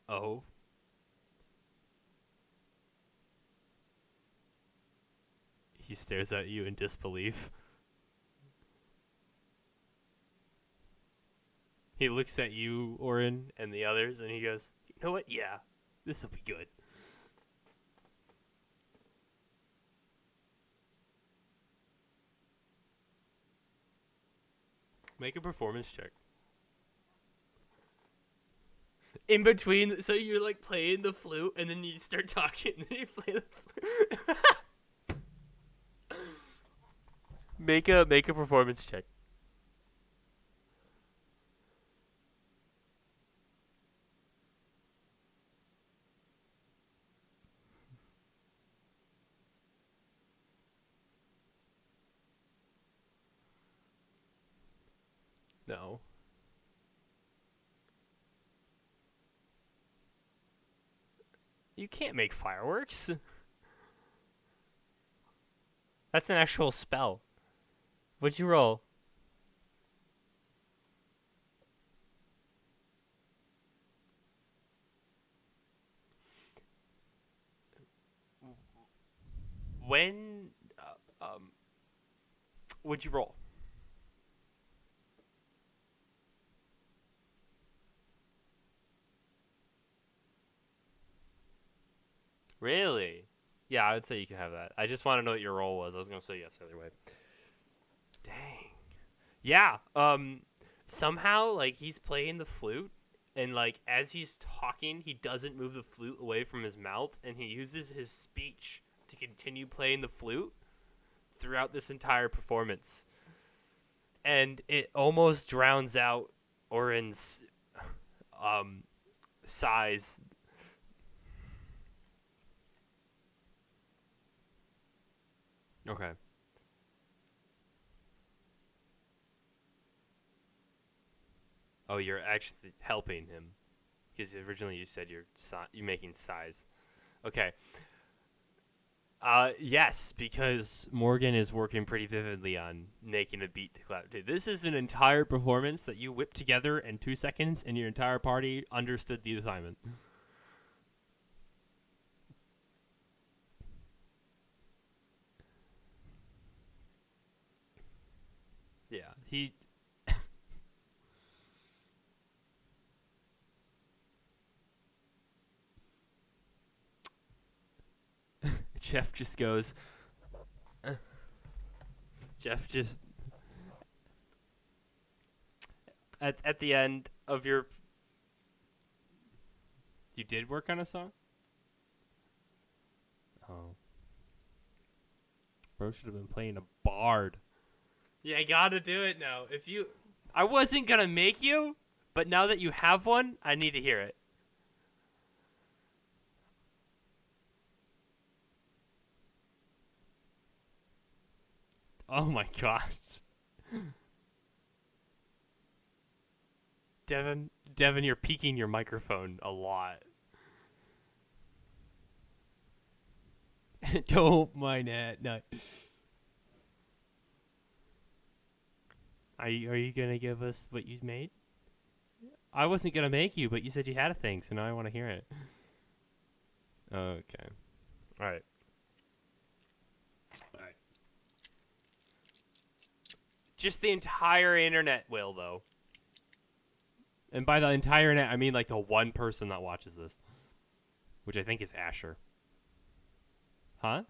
Oh? He stares at you in disbelief. He looks at you, Orin, and the others, and he goes, "You know what? Yeah, this will be good." Make a performance check. In between, so you're like playing the flute, and then you start talking, and then you play the flute. Make a performance check. No. You can't make fireworks. That's an actual spell. What'd you roll? When, what'd you roll? Really? Yeah, I would say you can have that. I just want to know what your roll was. I was gonna say yes either way. Dang. Yeah. Somehow, like, he's playing the flute, and like as he's talking, he doesn't move the flute away from his mouth, and he uses his speech to continue playing the flute throughout this entire performance. And it almost drowns out Orin's sighs. Okay. Oh, you're actually helping him, because originally you said you're making sighs. Okay. Yes, because Morgan is working pretty vividly on making a beat to clap to. This is an entire performance that you whipped together in 2 seconds, and your entire party understood the assignment. Yeah, he... Jeff just goes... Jeff just... At the end of your... You did work on a song? Oh. Bro should have been playing a bard. Yeah, I gotta do it now. If you... I wasn't gonna make you, but now that you have one, I need to hear it. Oh my gosh. Devin, you're peeking your microphone a lot. Don't mind that. No. Are you gonna give us what you made? I wasn't gonna make you, but you said you had a thing, so now I want to hear it. Okay. All right. All right. Just the entire internet will, though. And by the entire net, I mean like the one person that watches this, which I think is Asher. Huh?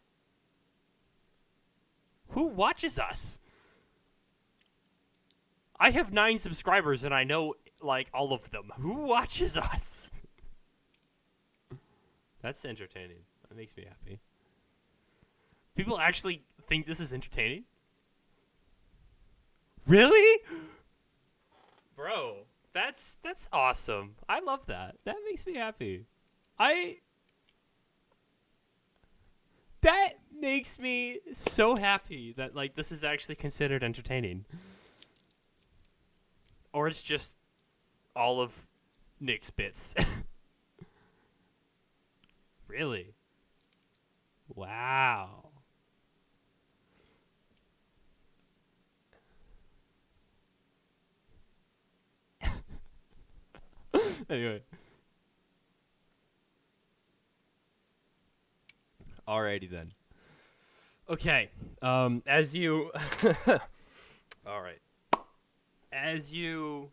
Who watches us? I have 9 subscribers and I know like all of them. Who watches us? That's entertaining. That makes me happy. People actually think this is entertaining? Really? Bro, that's awesome. I love that. That makes me happy. That makes me so happy that like this is actually considered entertaining. Or it's just all of Nick's bits. Really? Wow. Anyway. Alrighty then. Okay. As you all right. As you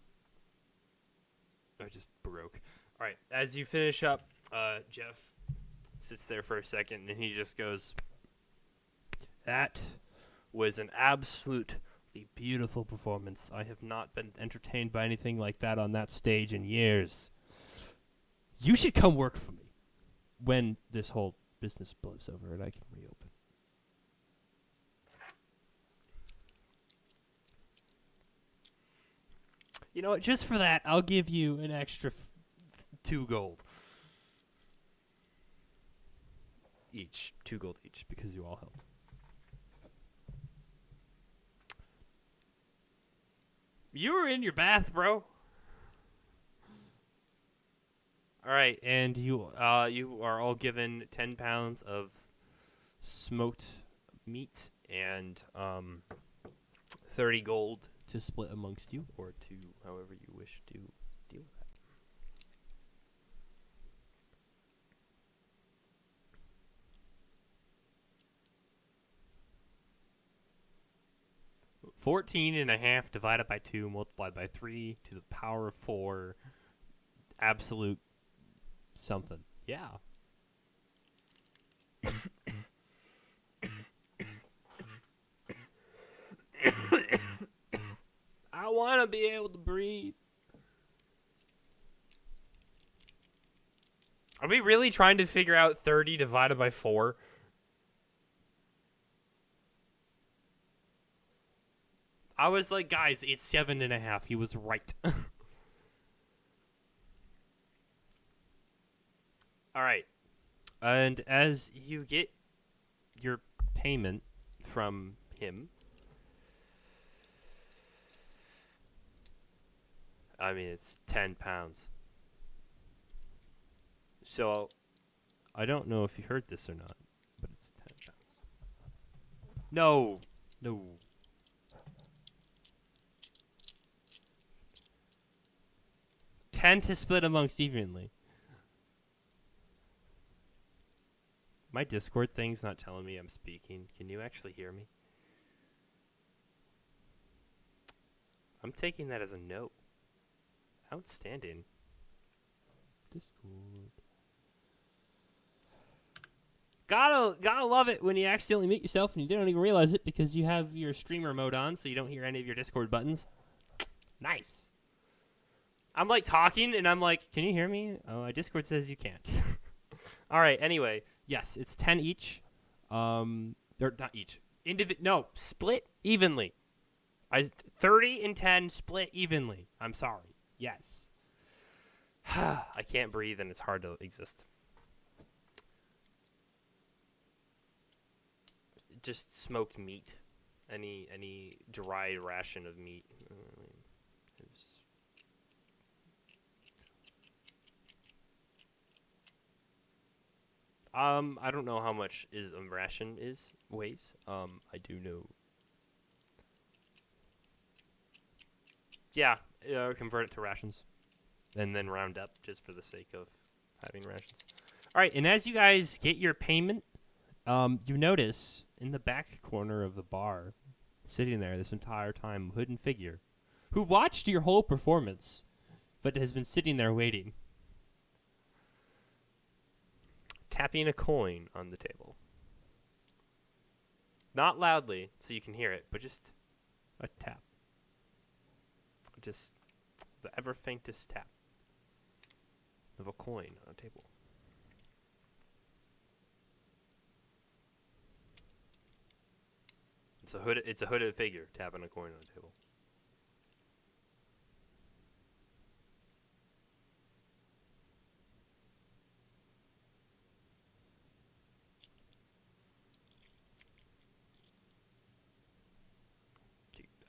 I just broke. All right, as you finish up, Jeff sits there for a second and he just goes, "That was an absolutely beautiful performance. I have not been entertained by anything like that on that stage in years. You should come work for me when this whole business blows over and I can reopen." You know what? Just for that, I'll give you an extra 2 gold. Each. 2 gold each, because you all helped. You were in your bath, bro. Alright, and you are all given 10 pounds of smoked meat and 30 gold to split amongst you, or to however you wish to deal with that. 14.5 divided by 2 multiplied by 3 to the power of 4. Absolute something. Yeah. I want to be able to breathe. Are we really trying to figure out 30 divided by 4? I was like, guys, it's 7.5. He was right. Alright. And as you get your payment from him, I mean, it's 10 pounds. So, I don't know if you heard this or not, but it's 10 pounds. No. No. $10 to split amongst evenly. My Discord thing's not telling me I'm speaking. Can you actually hear me? I'm taking that as a no. Outstanding. Discord. Gotta love it when you accidentally mute yourself and you don't even realize it because you have your streamer mode on, so you don't hear any of your Discord buttons. Nice. I'm like talking and I'm like, can you hear me? Oh, my Discord says you can't. All right. Anyway, yes, it's 10 each. Or not each. No, split evenly. 30 and 10 split evenly. I'm sorry. Yes. I can't breathe and it's hard to exist. Just smoked meat. Any dry ration of meat. I don't know how much is a ration weighs. I do know. Yeah, convert it to rations, and then round up just for the sake of having rations. All right, and as you guys get your payment, you notice in the back corner of the bar, sitting there this entire time, a hidden figure, who watched your whole performance, but has been sitting there waiting. Tapping a coin on the table. Not loudly, so you can hear it, but just a tap. Just the ever faintest tap of a coin on a table. It's a hooded figure tapping a coin on a table.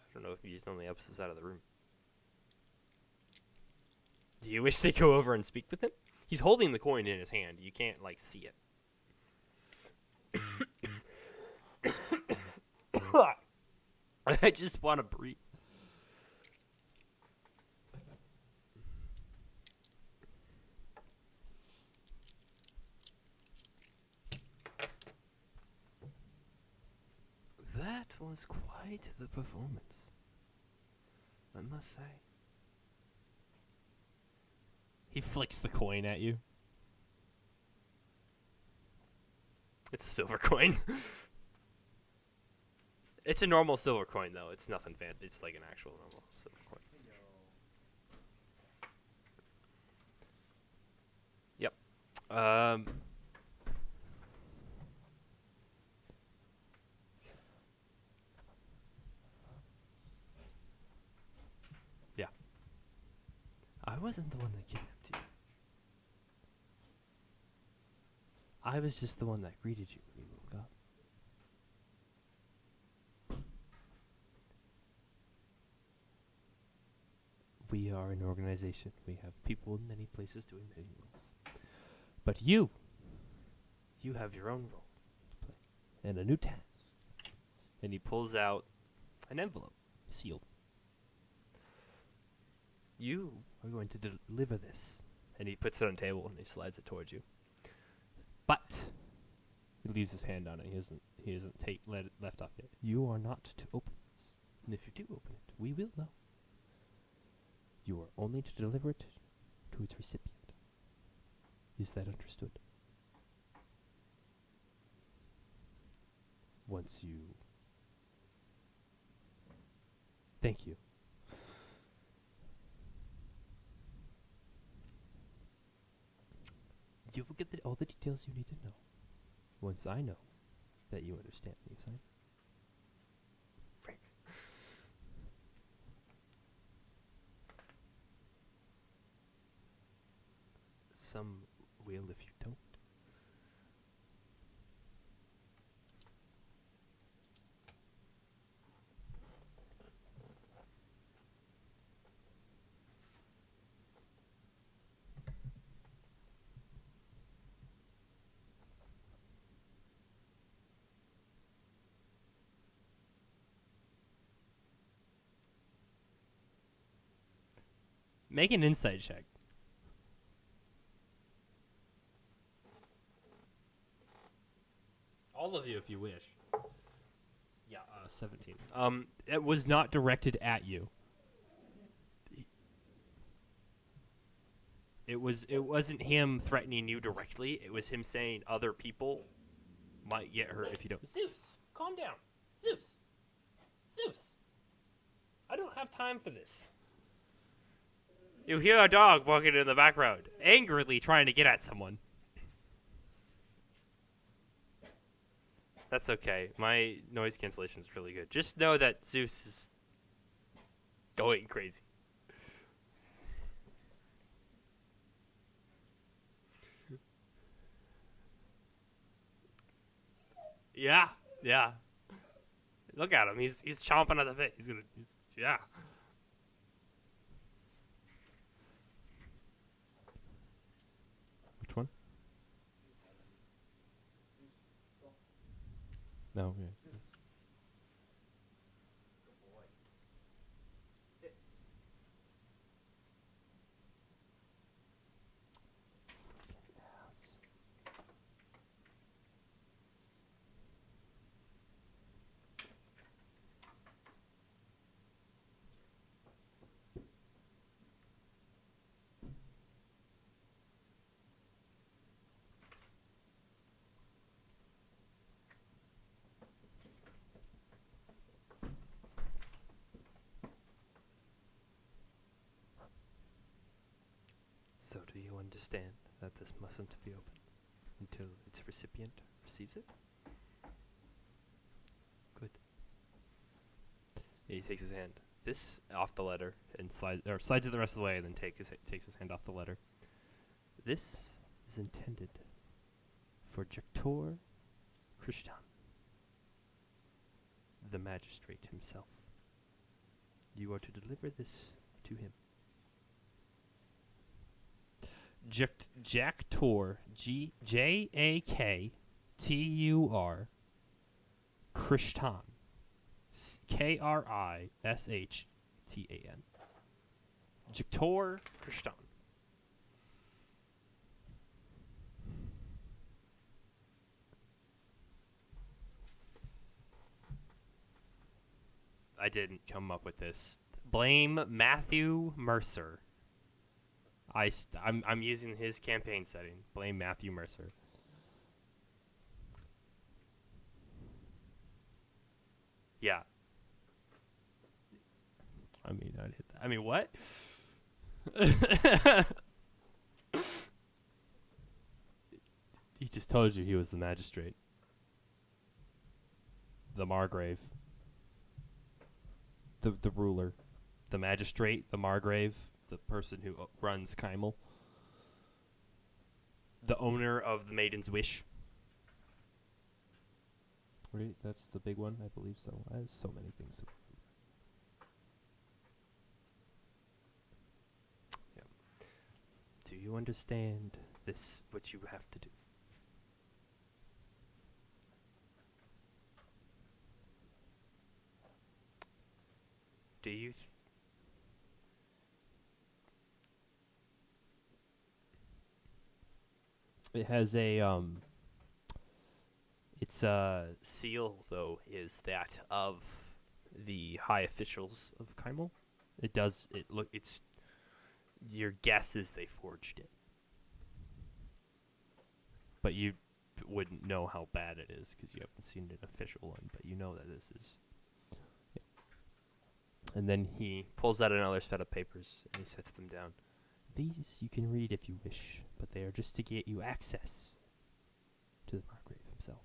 I don't know if he's on the opposite side of the room. Do you wish to go over and speak with him? He's holding the coin in his hand. You can't, like, see it. I just want to breathe. That was quite the performance, I must say. He flicks the coin at you. It's a silver coin. It's a normal silver coin, though. It's nothing fancy. It's like an actual normal silver coin. Yep. Yeah. I wasn't the one that kidnapped you. I was just the one that greeted you when you woke up. We are an organization. We have people in many places doing many roles. But you have your own role to play. And a new task. And he pulls out an envelope, sealed. You are going to deliver this. And he puts it on the table and he slides it towards you. But he leaves his hand on it. He hasn't left off yet. You are not to open this. And if you do open it, we will know. You are only to deliver it to its recipient. Is that understood? Once you... Thank you. You will get all the details you need to know once I know that you understand the assignment. Frick. Some will if you don't. Make an insight check. All of you, if you wish. Yeah, 17. It was not directed at you. It wasn't him threatening you directly. It was him saying other people might get hurt if you don't. Zeus, calm down. Zeus. I don't have time for this. You hear a dog walking in the background, angrily trying to get at someone. That's okay. My noise cancellation is really good. Just know that Zeus is going crazy. Yeah. Look at him. He's chomping at the bit. Yeah. Which one? No. Yeah. So do you understand that this mustn't be opened until its recipient receives it? Good. He takes his hand this off the letter and slides it the rest of the way, and then takes his hand off the letter. This is intended for Jektor Krishtan, the magistrate himself. You are to deliver this to him. Jaktur, Jaktur Krishtan, Krishtan. Jaktur Krishtan. I didn't come up with this. Blame Matthew Mercer. I'm using his campaign setting. Blame Matthew Mercer. Yeah. I mean, I'd hit that. I mean, what? He just told you he was the magistrate. The Margrave. The ruler. The magistrate, the Margrave, the person who runs Kymel. The owner of the Maiden's Wish. Right, that's the big one, I believe so. I have so many things to remember. Yeah. Do you understand this, what you have to do? Do you... It has a, its seal, though, is that of the high officials of Kymel. It's, your guess is they forged it. But you wouldn't know how bad it is, because you haven't seen an official one, but you know that this is... Yeah. And then he pulls out another set of papers, and he sets them down. These you can read if you wish, but they are just to get you access to the Margrave himself.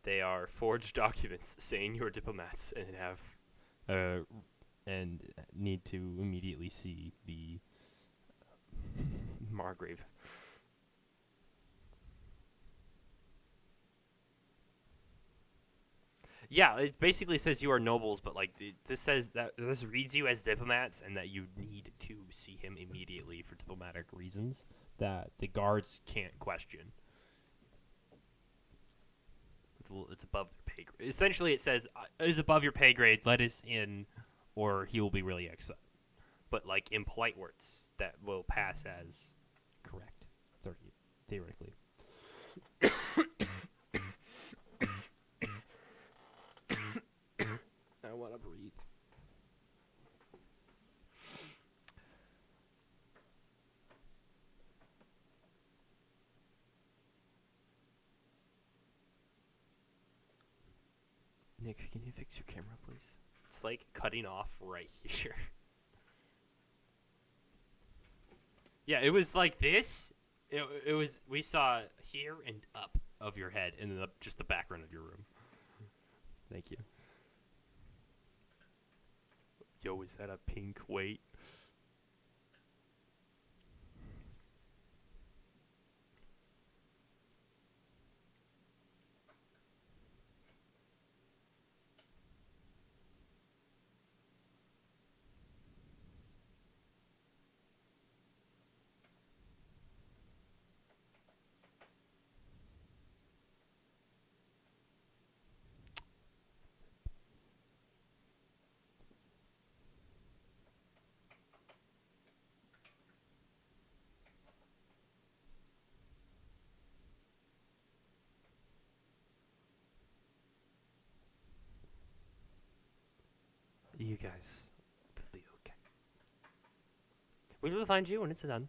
They are forged documents saying you are diplomats and have, and need to immediately see the Margrave. Yeah, it basically says you are nobles, but like this says that this reads you as diplomats, and that you need to see him immediately for diplomatic reasons that the guards can't question. It's above their pay grade. Essentially, it says it is above your pay grade. Let us in, or he will be really upset. But like in polite words that will pass as correct, theoretically. I want to breathe. Nick, can you fix your camera, please? It's like cutting off right here. Yeah, it was like this. It was, we saw here and up of your head, and then just the background of your room. Thank you. Yo, is that a pink weight? You guys will be okay. We will find you when it's done.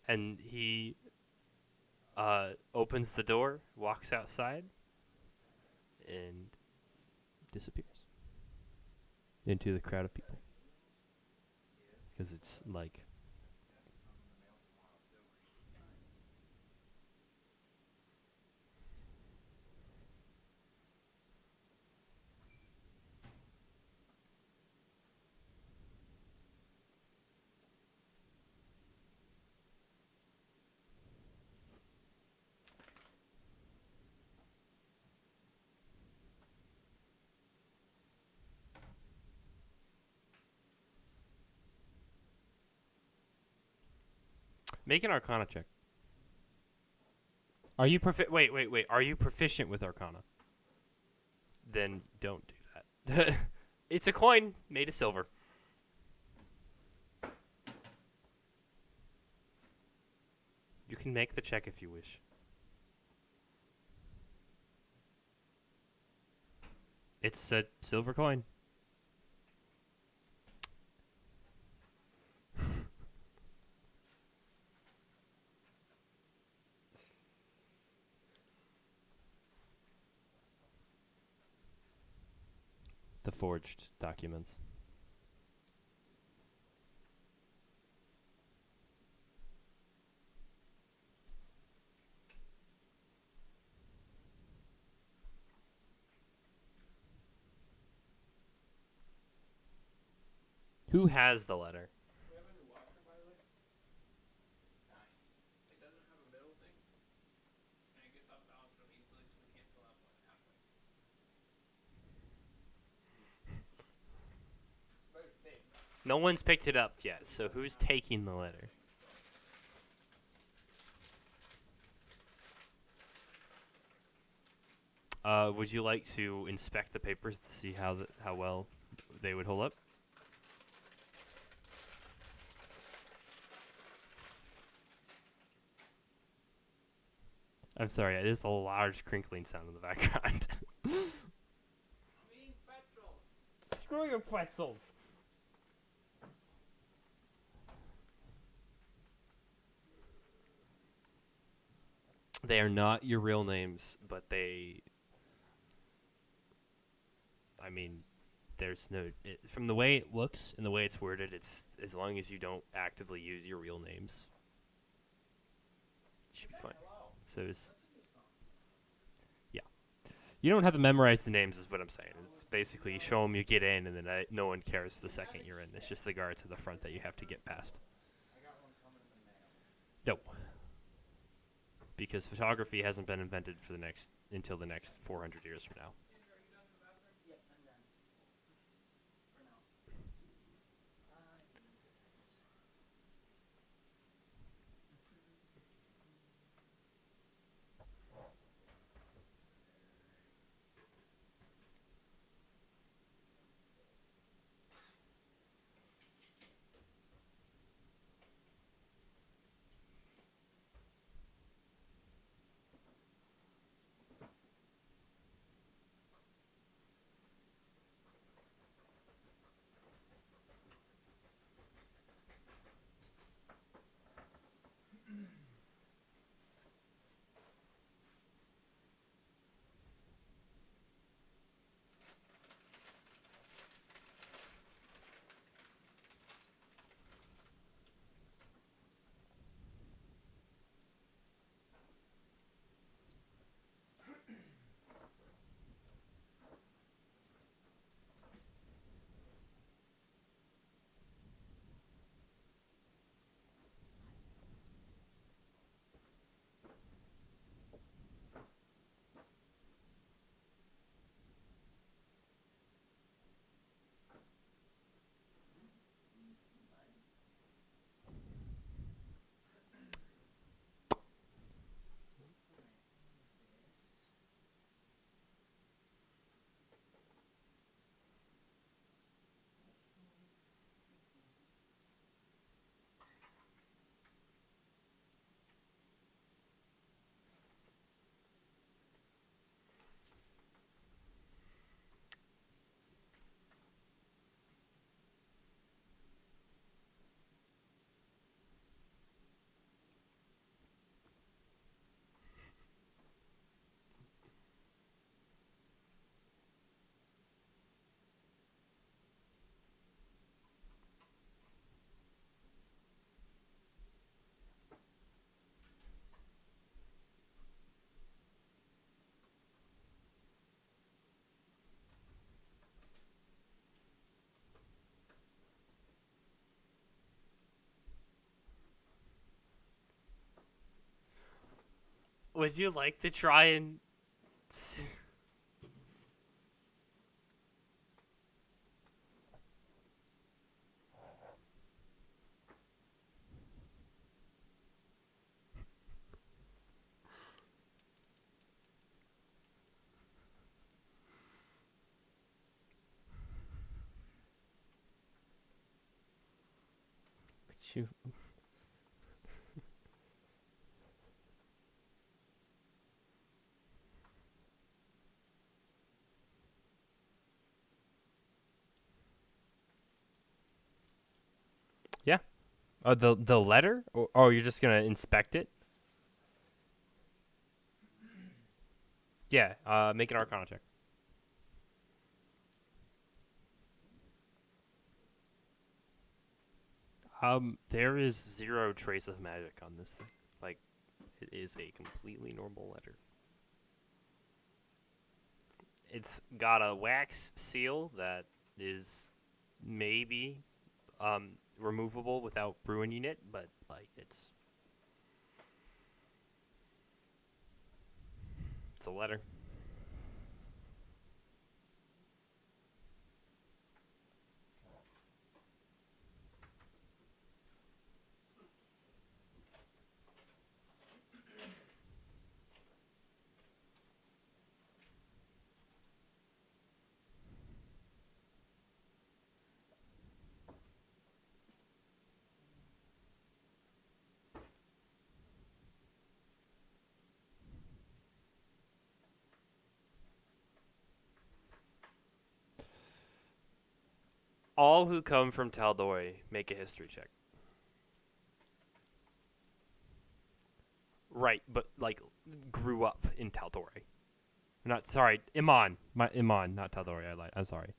And he opens the door, walks outside, and Disappears into the crowd of people because it's like make an Arcana check. Are you wait. Are you proficient with Arcana? Then don't do that. It's a coin made of silver. You can make the check if you wish. It's a silver coin. the forged documents. Who has the letter? We have a new washer, by the way. Nice. It doesn't have a middle thing, and it gets off balance real easily, so we can't fill out more than halfway. Very big. No one's picked it up yet, so who's taking the letter? Would you like to inspect the papers to see how well they would hold up? I'm sorry, there's a large crinkling sound in the background. I'm eating pretzels. Screw your pretzels! They are not your real names, but I mean, there's no... from the way it looks and the way it's worded, it's as long as you don't actively use your real names, it should be fine. Hello. So it's... That's a new song. You don't have to memorize the names, is what I'm saying. It's basically you show them, you get in, and then no one cares the second you're in. It's just the guards at the front that you have to get past. I got one coming in the mail. No. Because photography hasn't been invented until the next 400 years from now. Andrew, are you done in the bathroom? Yep, I'm done. For now. I need this. Would you like to try and? Would you? Yeah. Oh, the letter? Or oh, you're just gonna inspect it? Yeah. Make an Arcana check. There is zero trace of magic on this thing. Like, it is a completely normal letter. It's got a wax seal that is maybe removable without ruining it, but like it's a letter. All who come from Tal'Dorei make a history check. Right, but like grew up in Tal'Dorei. Not sorry, Iman. Iman, not Tal'Dorei. I lied. I'm sorry.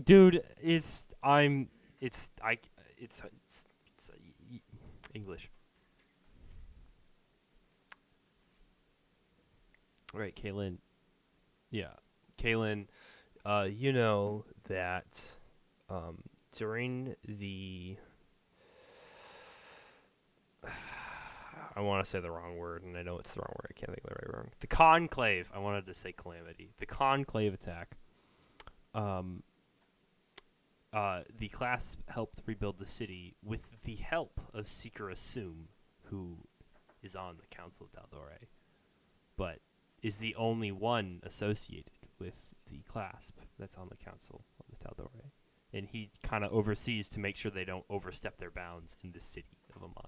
Dude, it's English. Right, Kaylin. Yeah, Kaylin. You know that during the I want to say the wrong word, and I know it's the wrong word. I can't think of the right word. The Conclave. I wanted to say Calamity. The Conclave attack. The class helped rebuild the city with the help of Seeker Assume, who is on the Council of Tal'Dorei, but is the only one associated with the clasp that's on the Council of the Tal'Dorei. And he kind of oversees to make sure they don't overstep their bounds in the city of Amon.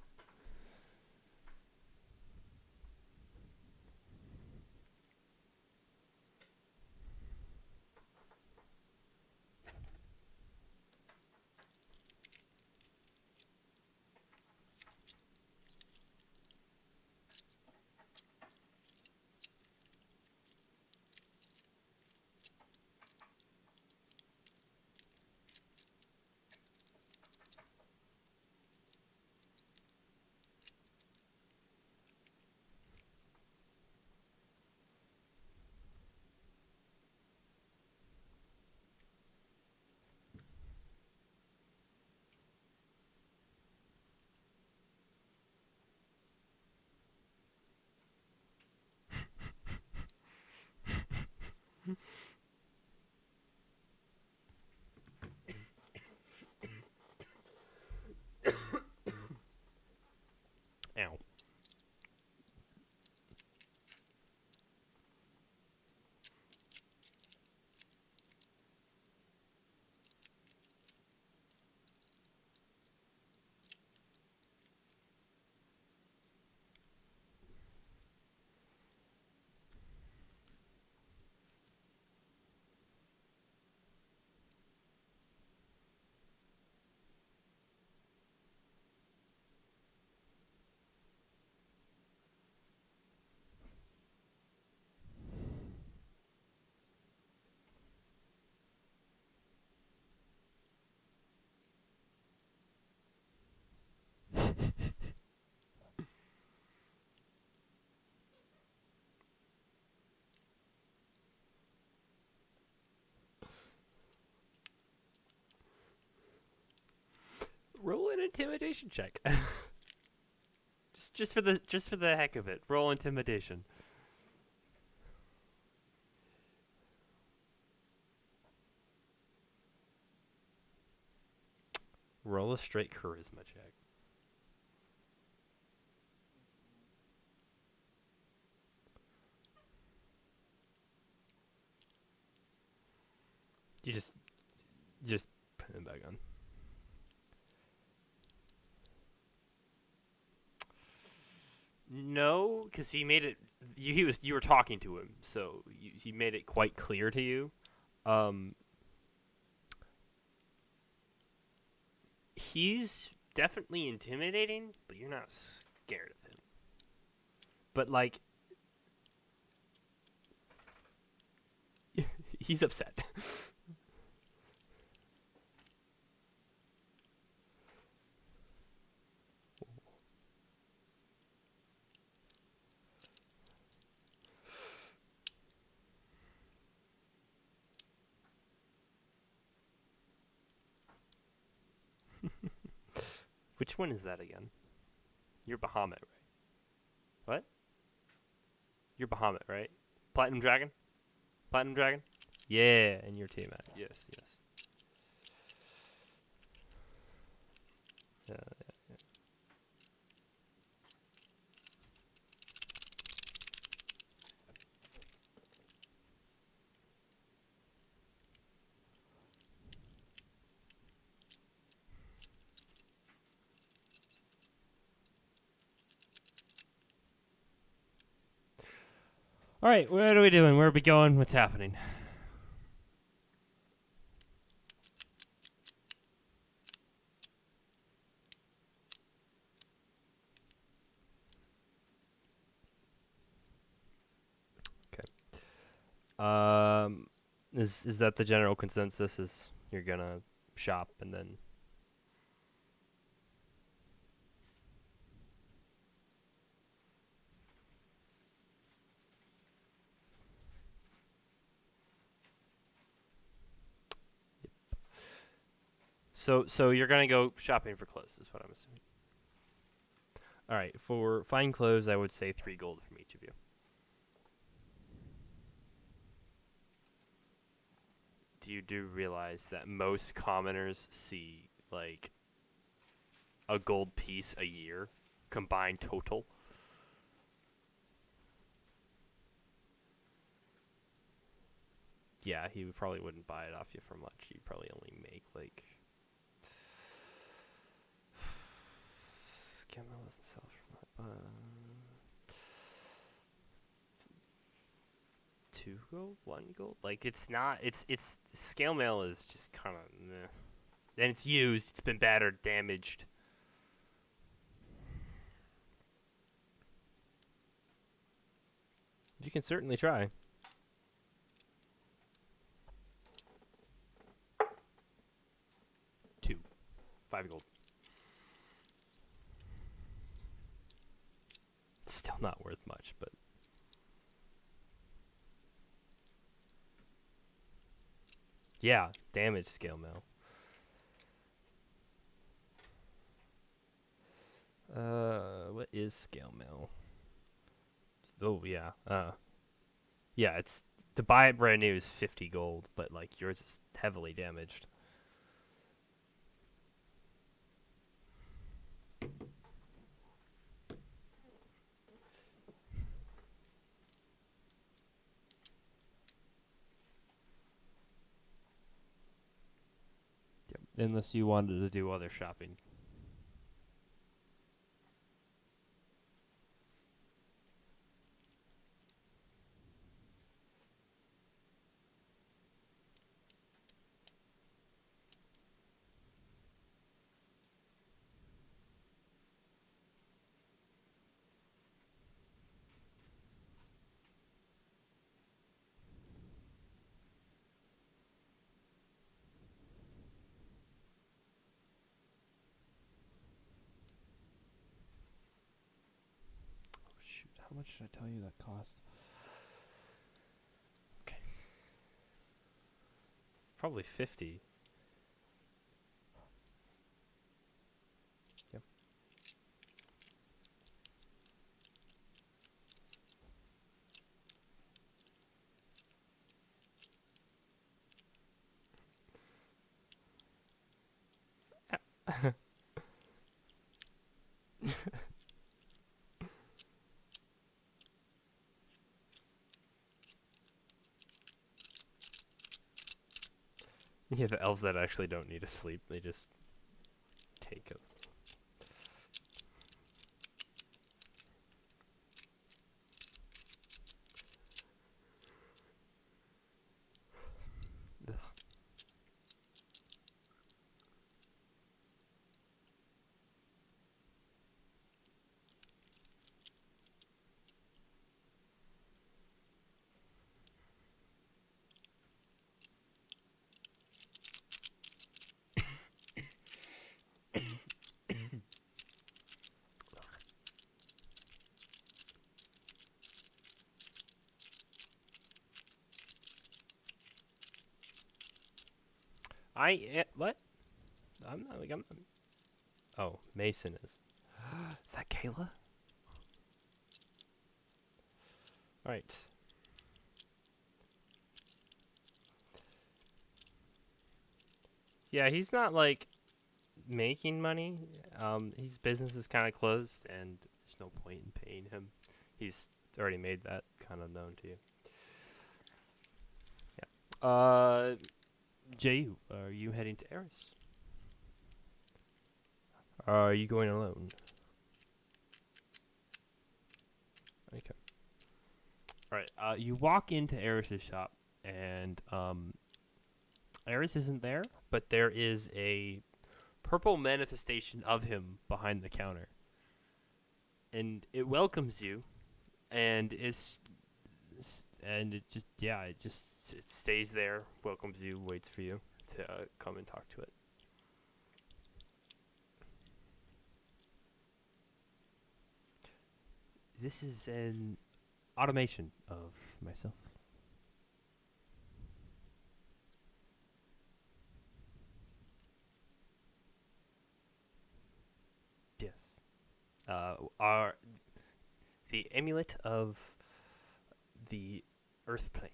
Ow. Roll an intimidation check. just for the heck of it. Roll intimidation. Roll a straight charisma check. You just put it back on. No, because he made it. You were talking to him, so he made it quite clear to you. He's definitely intimidating, but you're not scared of him. But like, he's upset. Which one is that again? You're Bahamut, right? What? You're Bahamut, right? Platinum Dragon? Platinum Dragon? Yeah, and your team at. Yes, yes. Yeah. All right, what are we doing? Where are we going? What's happening? Is that the general consensus? Is you're gonna shop and then? So you're gonna go shopping for clothes, is what I'm assuming. All right, for fine clothes, I would say 3 gold from each of you. You do realize that most commoners see like a gold piece a year combined total. Yeah, he probably wouldn't buy it off you for much. You'd probably only make like Camel doesn't sell for much. 2 gold, 1 gold. Like it's not. It's scale mail is just kind of. Then it's used. It's been battered, damaged. You can certainly try. 2, 5 gold. Still not worth much, but. Yeah, damaged scale mail. What is scale mail? Oh yeah. Yeah, it's to buy it brand new is 50 gold, but like yours is heavily damaged. Yep. Unless you wanted to do other shopping. Shoot, how much did I tell you that cost? Okay. Probably 50. Yep. Yeah, the elves that actually don't need to sleep, they just take a. What? I'm not like I'm. Oh, Mason is. Is that Kayla? All right. Yeah, he's not like making money. His business is kind of closed, and there's no point in paying him. He's already made that kind of known to you. Yeah. Jay, are you heading to Eris? Are you going alone? Okay. All right. You walk into Eris's shop, and Eris isn't there, but there is a purple manifestation of him behind the counter, and it welcomes you, and it stays there, welcomes you, waits for you to come and talk to it. This is an automation of myself. Yes. Our the amulet of the Earth plane.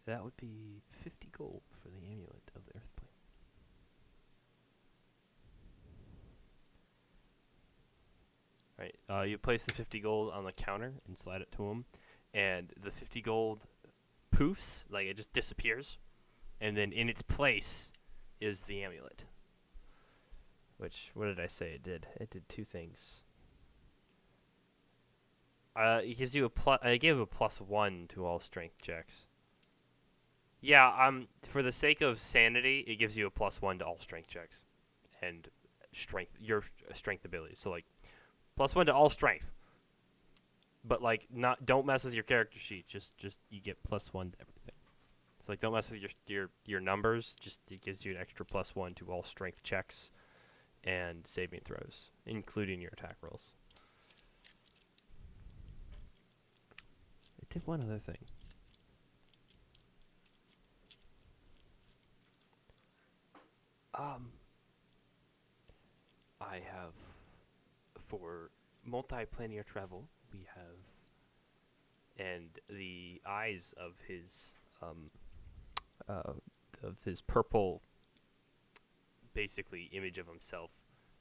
That would be 50 gold for the amulet of the Earth plane. Right. You place the 50 gold on the counter and slide it to him, and the 50 gold poofs, like it just disappears, and then in its place is the amulet. Which, what did I say it did? It did two things. It gives you a plus. I gave a +1 to all strength checks. Yeah. For the sake of sanity, it gives you a +1 to all strength checks, and your strength abilities. So like, +1 to all strength. But like, don't mess with your character sheet. Just you get +1 to everything. It's like, don't mess with your numbers. Just it gives you an extra +1 to all strength checks and saving throws, including your attack rolls. It did one other thing. I have, for multi-planar travel, we have, and the eyes of his purple, basically image of himself,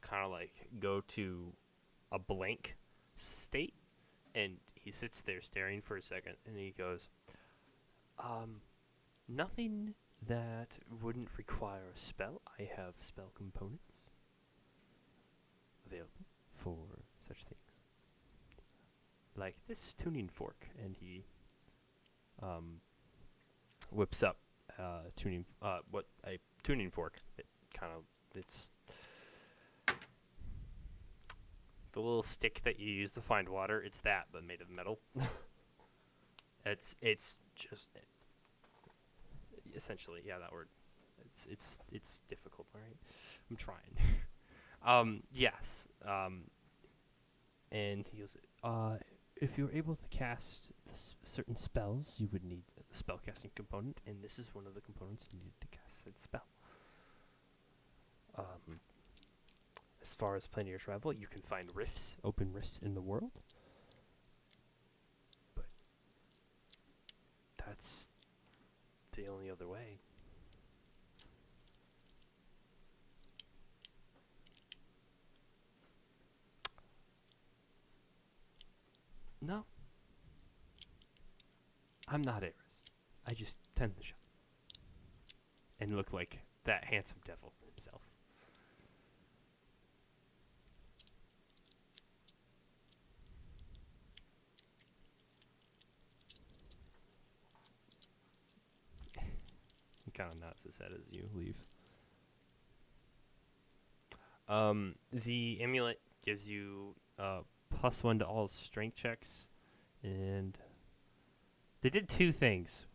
kind of like go to a blank state, and he sits there staring for a second, and he goes, nothing that wouldn't require a spell. I have spell components available for such things, like this tuning fork, and he whips up a tuning fork. It's the little stick that you use to find water. It's that, but made of metal. It's just essentially, yeah, that word. It's difficult, all right? I'm trying. Yes. And he goes, if you're able to cast certain spells, you would need a spellcasting component, and this is one of the components needed to cast said spell. As far as planar travel, you can find open rifts in the world, but that's the only other way. No. I'm not Eris. I just tend the shop. And look like that handsome devil himself. He kind of nods his head as you leave. The amulet gives you +1 to all strength checks, and they did 2 things.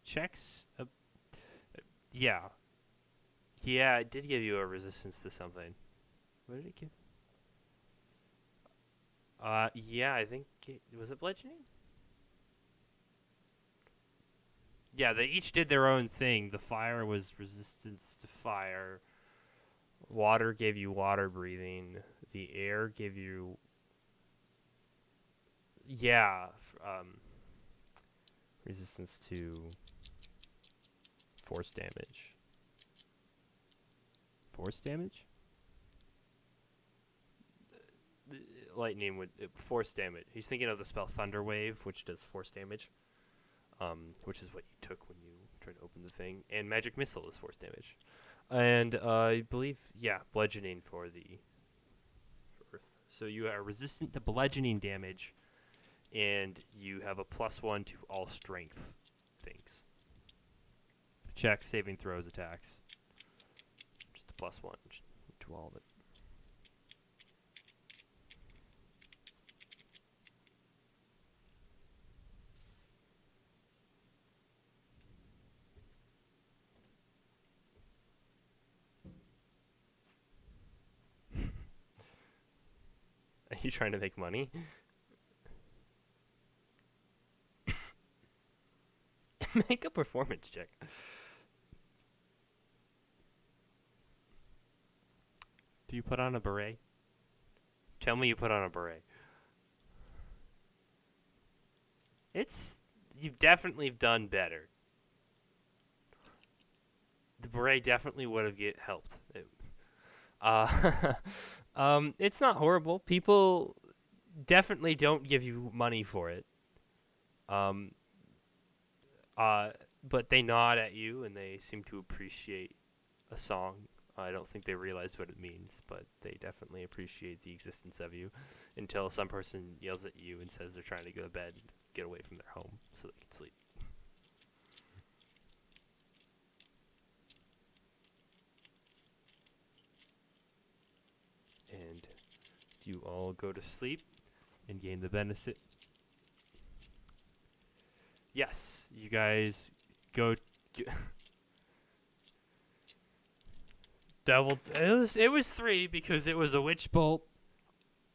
Checks. Yeah, it did give you a resistance to something. What did it give? Yeah, I think was it bludgeoning? Yeah, they each did their own thing. The fire was resistance to fire. Water gave you water breathing. The air gave you resistance to force damage. Force damage? Lightning would force damage. He's thinking of the spell Thunder Wave, which does force damage. Which is what you took when you tried to open the thing. And Magic Missile is force damage. And I believe, bludgeoning for the earth. So you are resistant to bludgeoning damage, and you have a +1 to all strength things. Checks, saving throws, attacks. Just a +1 to all of it. Are you trying to make money? Make a performance check. Do you put on a beret? Tell me you put on a beret. You've definitely done better. The beret definitely would have helped. It's not horrible. People definitely don't give you money for it. But they nod at you and they seem to appreciate a song. I don't think they realize what it means, but they definitely appreciate the existence of you until some person yells at you and says they're trying to go to bed and get away from their home so they can sleep. And you all go to sleep and gain the benefit. Yes, you guys go. Double. It was 3 because it was a witch bolt,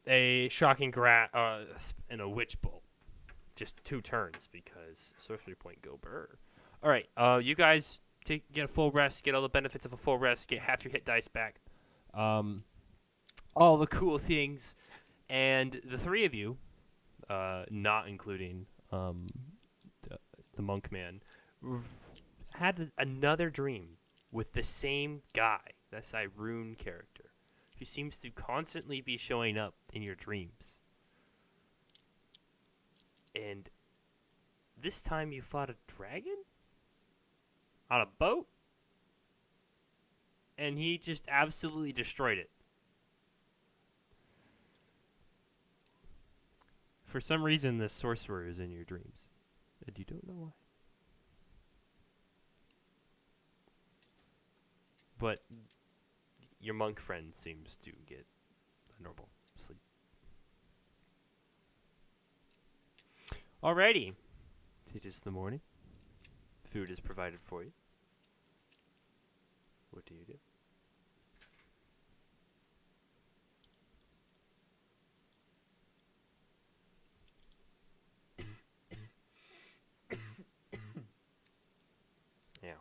a shocking and a witch bolt. Just 2 turns because sorcery point go burr. All right, you guys get a full rest, get all the benefits of a full rest, get half your hit dice back, all the cool things, and the 3 of you, not including the monk man, had another dream with the same guy, that Cyrune character, who seems to constantly be showing up in your dreams. And this time you fought a dragon? On a boat? And he just absolutely destroyed it. For some reason, this sorcerer is in your dreams. And you don't know why. But your monk friend seems to get a normal sleep. Alrighty. It is the morning. Food is provided for you. What do you do? Yeah.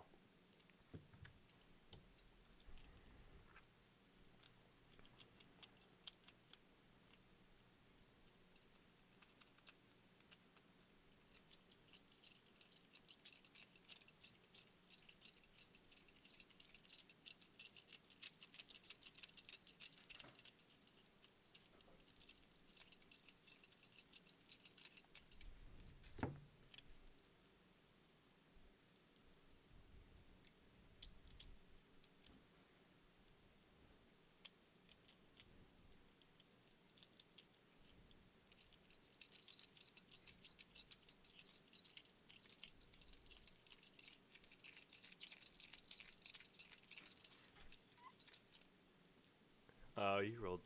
Oh, you rolled.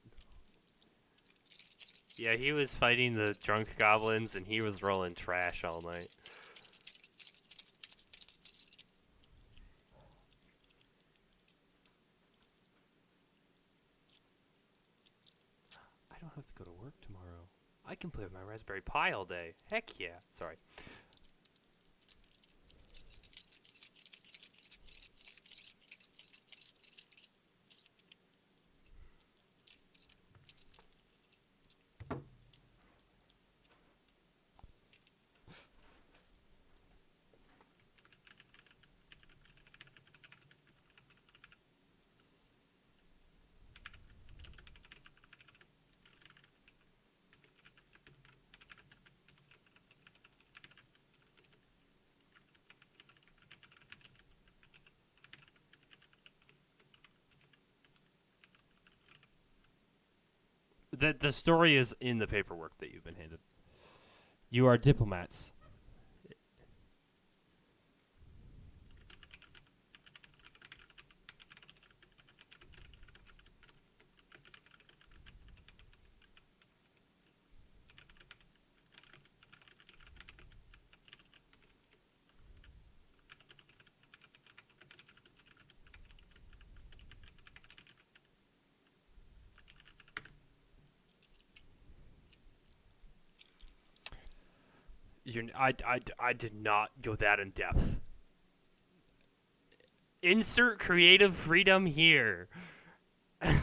Yeah, he was fighting the drunk goblins, and he was rolling trash all night. I don't have to go to work tomorrow. I can play with my Raspberry Pi all day. Heck yeah. Sorry. The story is in the paperwork that you've been handed. You are diplomats. I did not go that in depth. Insert creative freedom here. I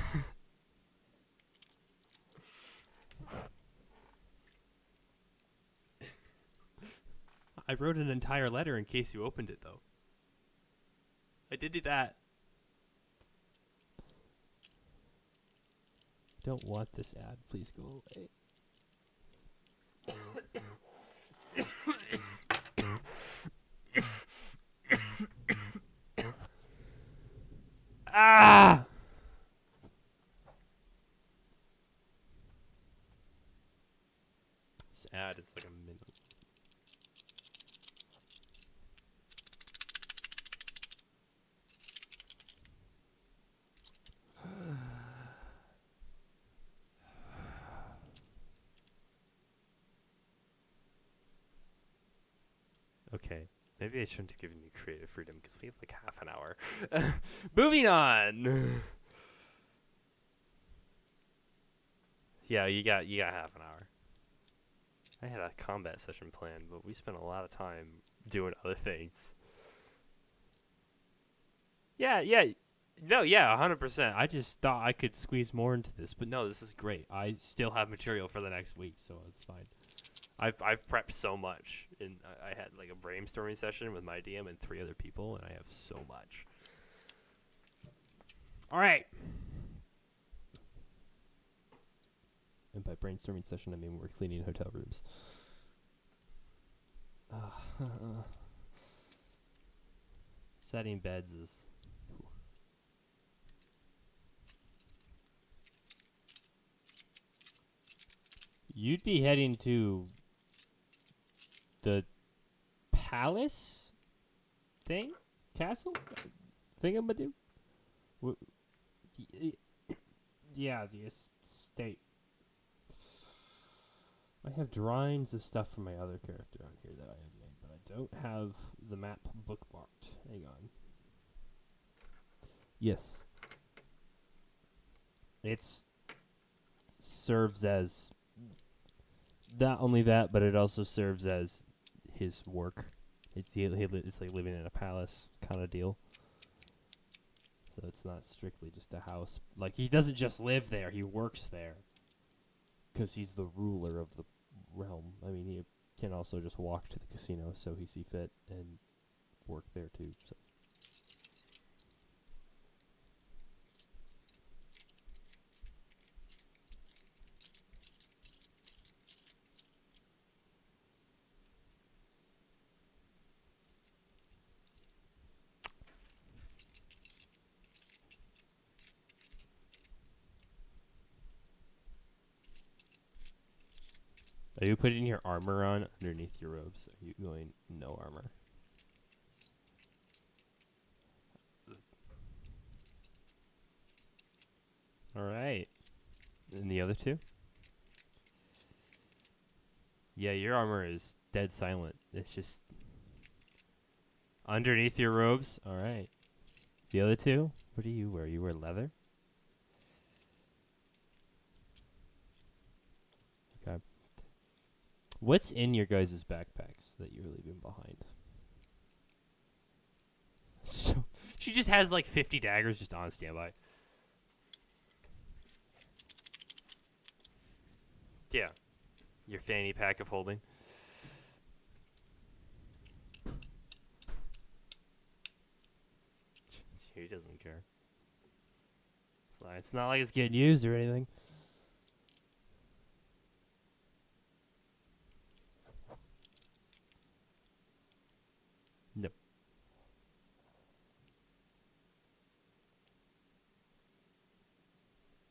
wrote an entire letter in case you opened it, though. I did do that. Don't want this ad. Please go away. Ah! This ad is like a minute. Okay, maybe I shouldn't have given you creative freedom because we have like half an hour. Moving on. Yeah, you got half an hour. I had a combat session planned, but we spent a lot of time doing other things. Yeah, 100%. I just thought I could squeeze more into this, but no, this is great. I still have material for the next week, so it's fine. I've prepped so much, and I had like a brainstorming session with my DM and 3 other people, and I have so much. All right. And by brainstorming session, I mean we're cleaning hotel rooms. Setting beds is... You'd be heading to the palace thing? Castle? Thingamadoo? Yeah, the estate. I have drawings of stuff from my other character on here that I have made, but I don't have the map bookmarked. Hang on. Yes. It's serves as not only that, but it also serves as his work. It's like living in a palace kind of deal. So it's not strictly just a house. Like, he doesn't just live there, he works there. Because he's the ruler of the realm. I mean, he can also just walk to the casino so he see fit and work there too. So. Are you putting your armor on underneath your robes? Are you going no armor? All right. And the other two? Yeah, your armor is dead silent. It's just underneath your robes. All right. The other two? What do you wear? You wear leather? Okay. What's in your guys' backpacks that you're leaving behind? So she just has like 50 daggers just on standby. Yeah. Your fanny pack of holding. He doesn't care. It's not like it's getting used or anything. Nope.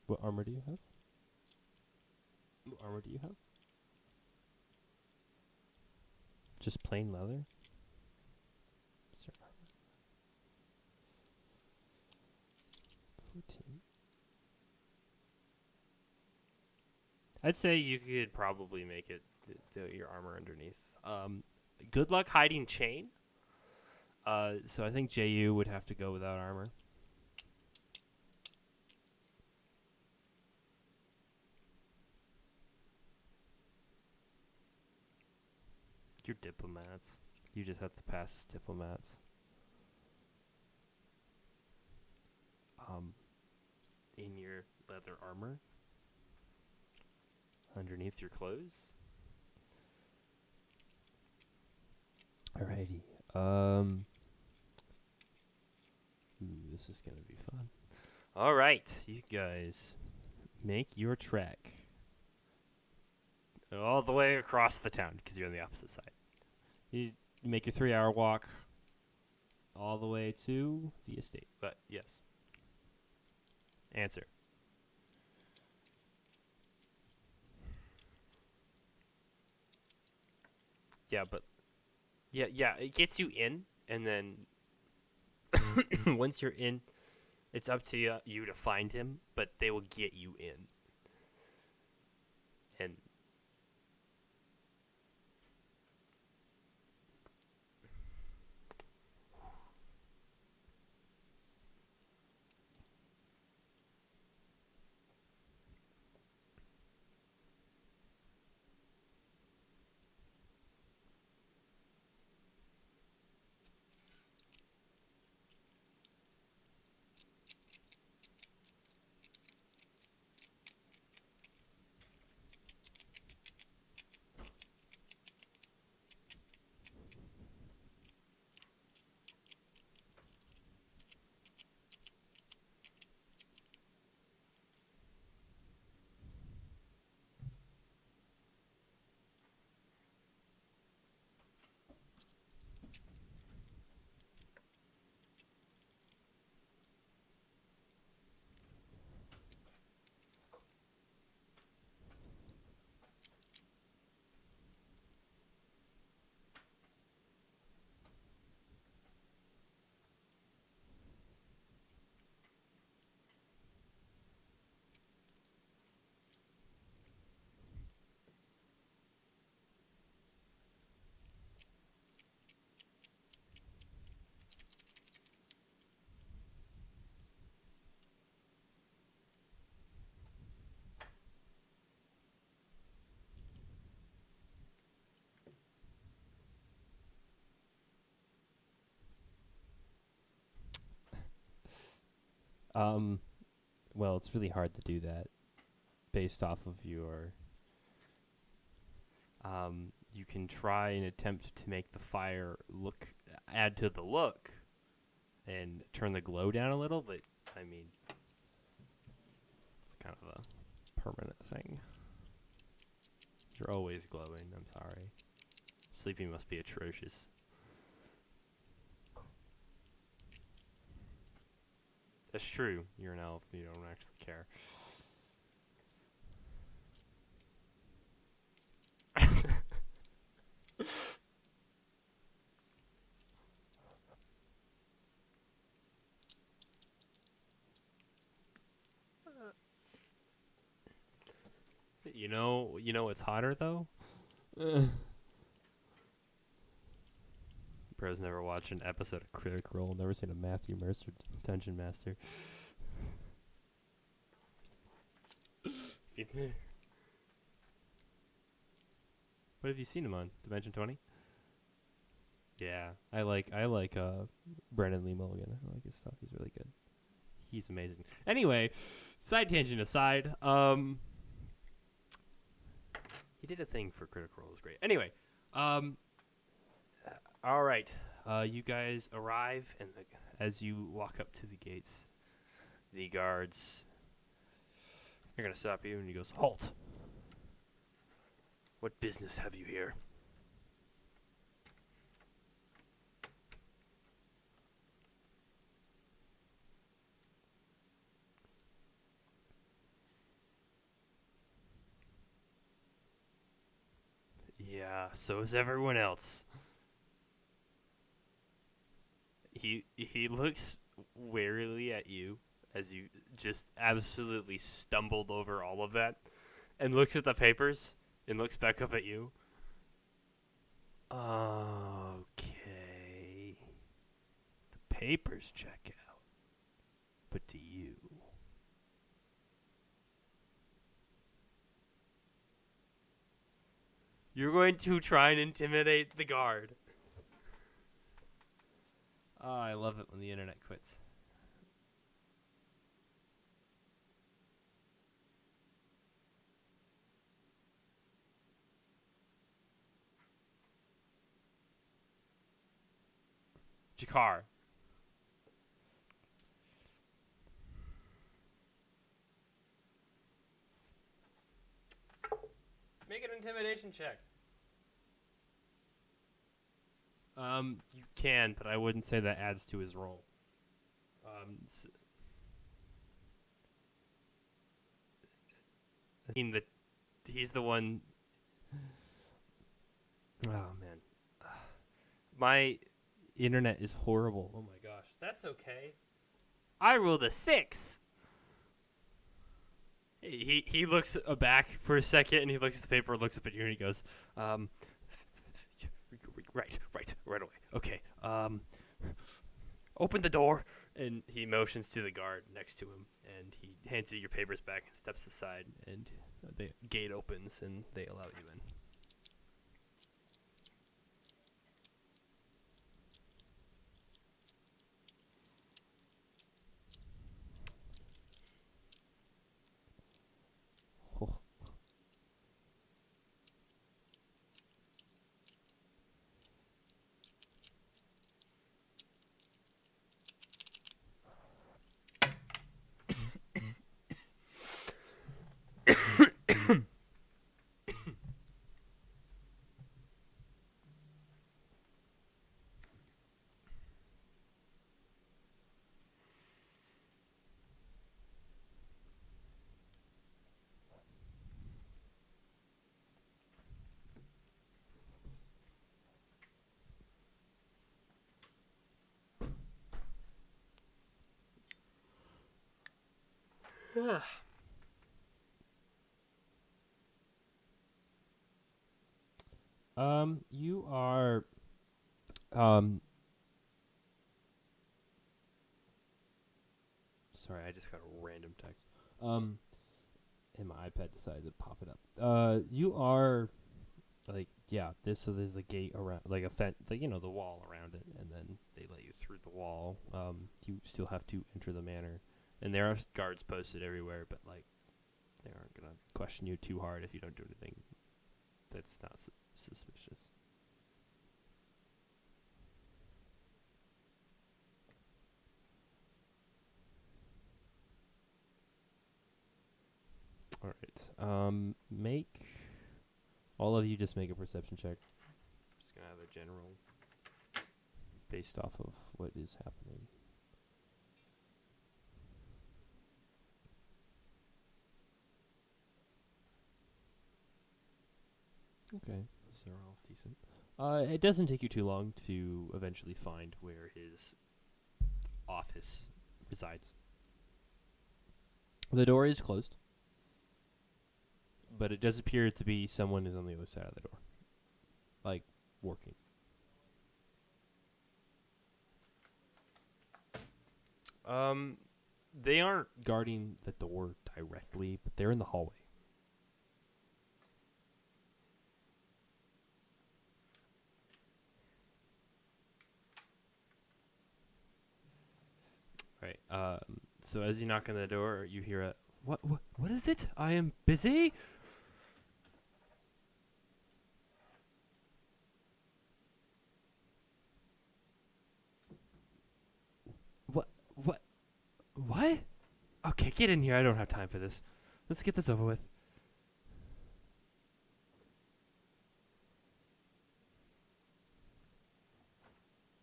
What armor do you have? What armor do you have? Just plain leather? Is there armor? 14. I'd say you could probably make it your armor underneath. Good luck hiding chain. So I think JU would have to go without armor. You're diplomats. You just have to pass as diplomats. In your leather armor. Underneath your clothes. Alrighty. Ooh, this is gonna be fun. All right. You guys make your trek. All the way across the town because you're on the opposite side. You make your 3-hour walk all the way to the estate. But yes. Answer. Yeah, but yeah, it gets you in, and then once you're in, it's up to you to find him. But they will get you in, and Well, it's really hard to do that based off of your. You can try and attempt to make the fire add to the look, and turn the glow down a little, but I mean, it's kind of a permanent thing. You're always glowing. I'm sorry. Sleeping must be atrocious. that's true. You're an elf. You don't actually care. You know what's hotter though? Bro's never watched an episode of Critical Role, never seen a Matthew Mercer Dungeon Master. What have you seen him on? Dimension 20? Yeah, I like Brendan Lee Mulligan. I like his stuff. He's really good. He's amazing. Anyway, side tangent aside, he did a thing for Critical Role. It was great. Anyway, all right. You guys arrive, and as you walk up to the gates, the guards are gonna stop you, and he goes, "Halt! What business have you here?" Yeah, so is everyone else. He looks warily at you as you just absolutely stumbled over all of that, and looks at the papers and looks back up at you. Okay. The papers check out. But do you? You're going to try and intimidate the guard. Oh, I love it when the internet quits. Jakar. Make an intimidation check. You can, but I wouldn't say that adds to his role. I mean, he's the one. Oh man, my internet is horrible. Oh my gosh, that's okay. I rolled a 6. He looks back for a second, and he looks at the paper, looks up at you, and he goes, right away. Okay, open the door. And he motions to the guard next to him, and he hands you your papers back and steps aside, and the gate opens, and they allow you in. Oh. You are, sorry, I just got a random text. And my iPad decided to pop it up. You are, like, yeah, so there's the gate around, like a fence, like, the wall around it, and then they let you through the wall. You still have to enter the manor, and there are guards posted everywhere, but, like, they aren't gonna question you too hard if you don't do anything that's not suspicious. All right. All of you just make a perception check. Just gonna have a general based off of what is happening. Okay, those are all decent. It doesn't take you too long to eventually find where his office resides. The door is closed, but it does appear to be someone is on the other side of the door, like working. They aren't guarding the door directly, but they're in the hallway. Right. So as you knock on the door, you hear a what is it? I am busy. What? Okay, get in here. I don't have time for this. Let's get this over with.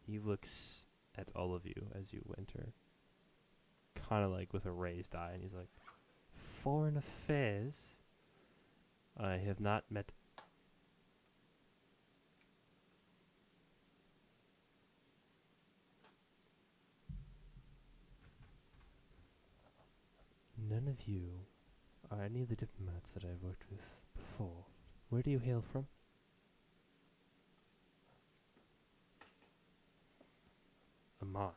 He looks at all of you as you enter, kind of like with a raised eye, and he's like, "Foreign affairs? I have not met." None of you are any of the diplomats that I've worked with before. Where do you hail from? Amman.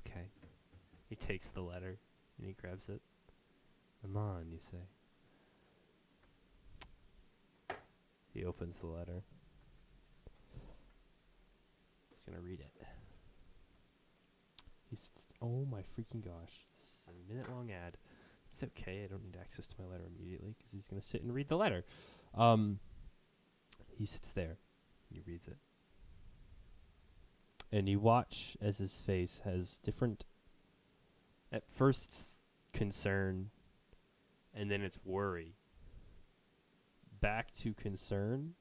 Okay. He takes the letter and he grabs it. Amman, you say? He opens the letter. He's gonna read it. Oh my freaking gosh. This is a minute-long ad. It's okay, I don't need access to my letter immediately, because he's gonna sit and read the letter. He sits there, and he reads it. And you watch as his face has different, at first, concern, and then it's worry. Back to concern,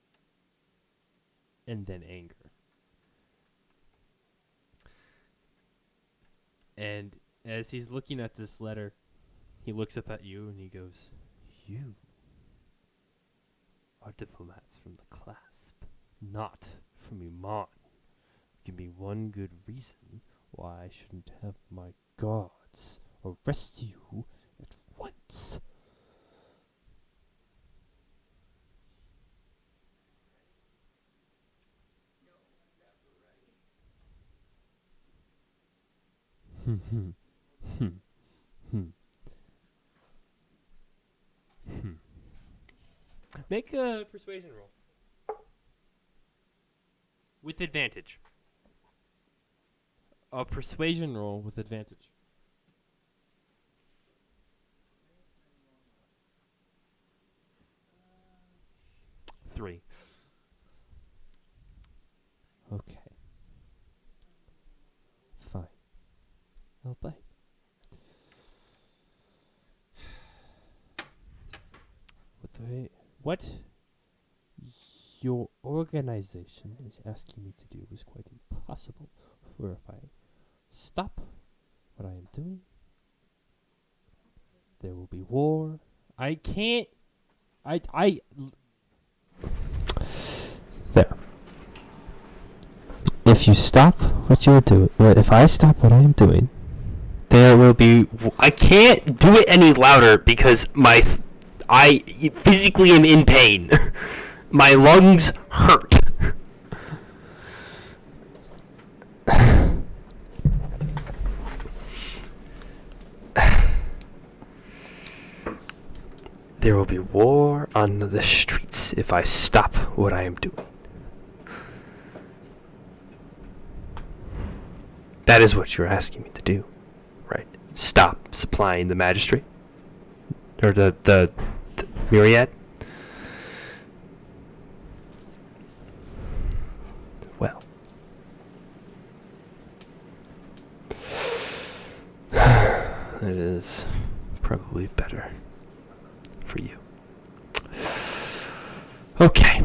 and then anger. And as he's looking at this letter, he looks up at you and he goes, "You are diplomats from the Clasp, not from Iman. Give me one good reason why I shouldn't have my guards arrest you at once." Make a persuasion roll. With advantage. A persuasion roll with advantage. 3. Okay. Fine. I'll bite. What your organization is asking me to do is quite impossible. For if I stop what I am doing, there will be war. I can't. There. If you stop what you are doing, if I stop what I am doing, there will be. I can't do it any louder because I physically am in pain. My lungs hurt. There will be war on the streets if I stop what I am doing. That is what you're asking me to do, right? Stop supplying the magistrate? Or the myriad? Well. It is probably better for you. Okay.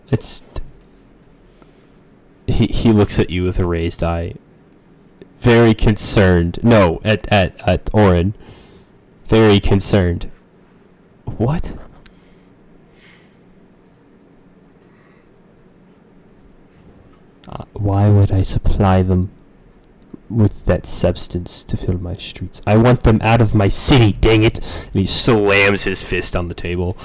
It's he looks at you with a raised eye, very concerned. No, at Orin, very concerned. What? Why would I supply them with that substance to fill my streets? I want them out of my city, dang it! And he slams his fist on the table.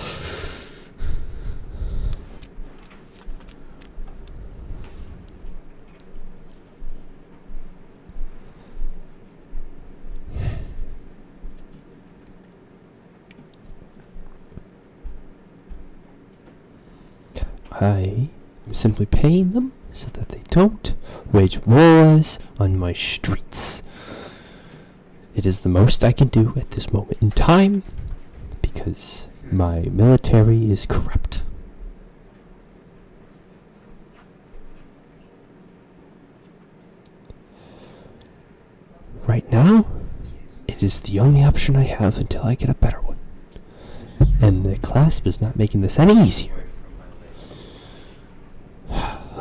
I am simply paying them so that they don't wage wars on my streets. It is the most I can do at this moment in time because my military is corrupt. Right now, it is the only option I have until I get a better one. And the clasp is not making this any easier.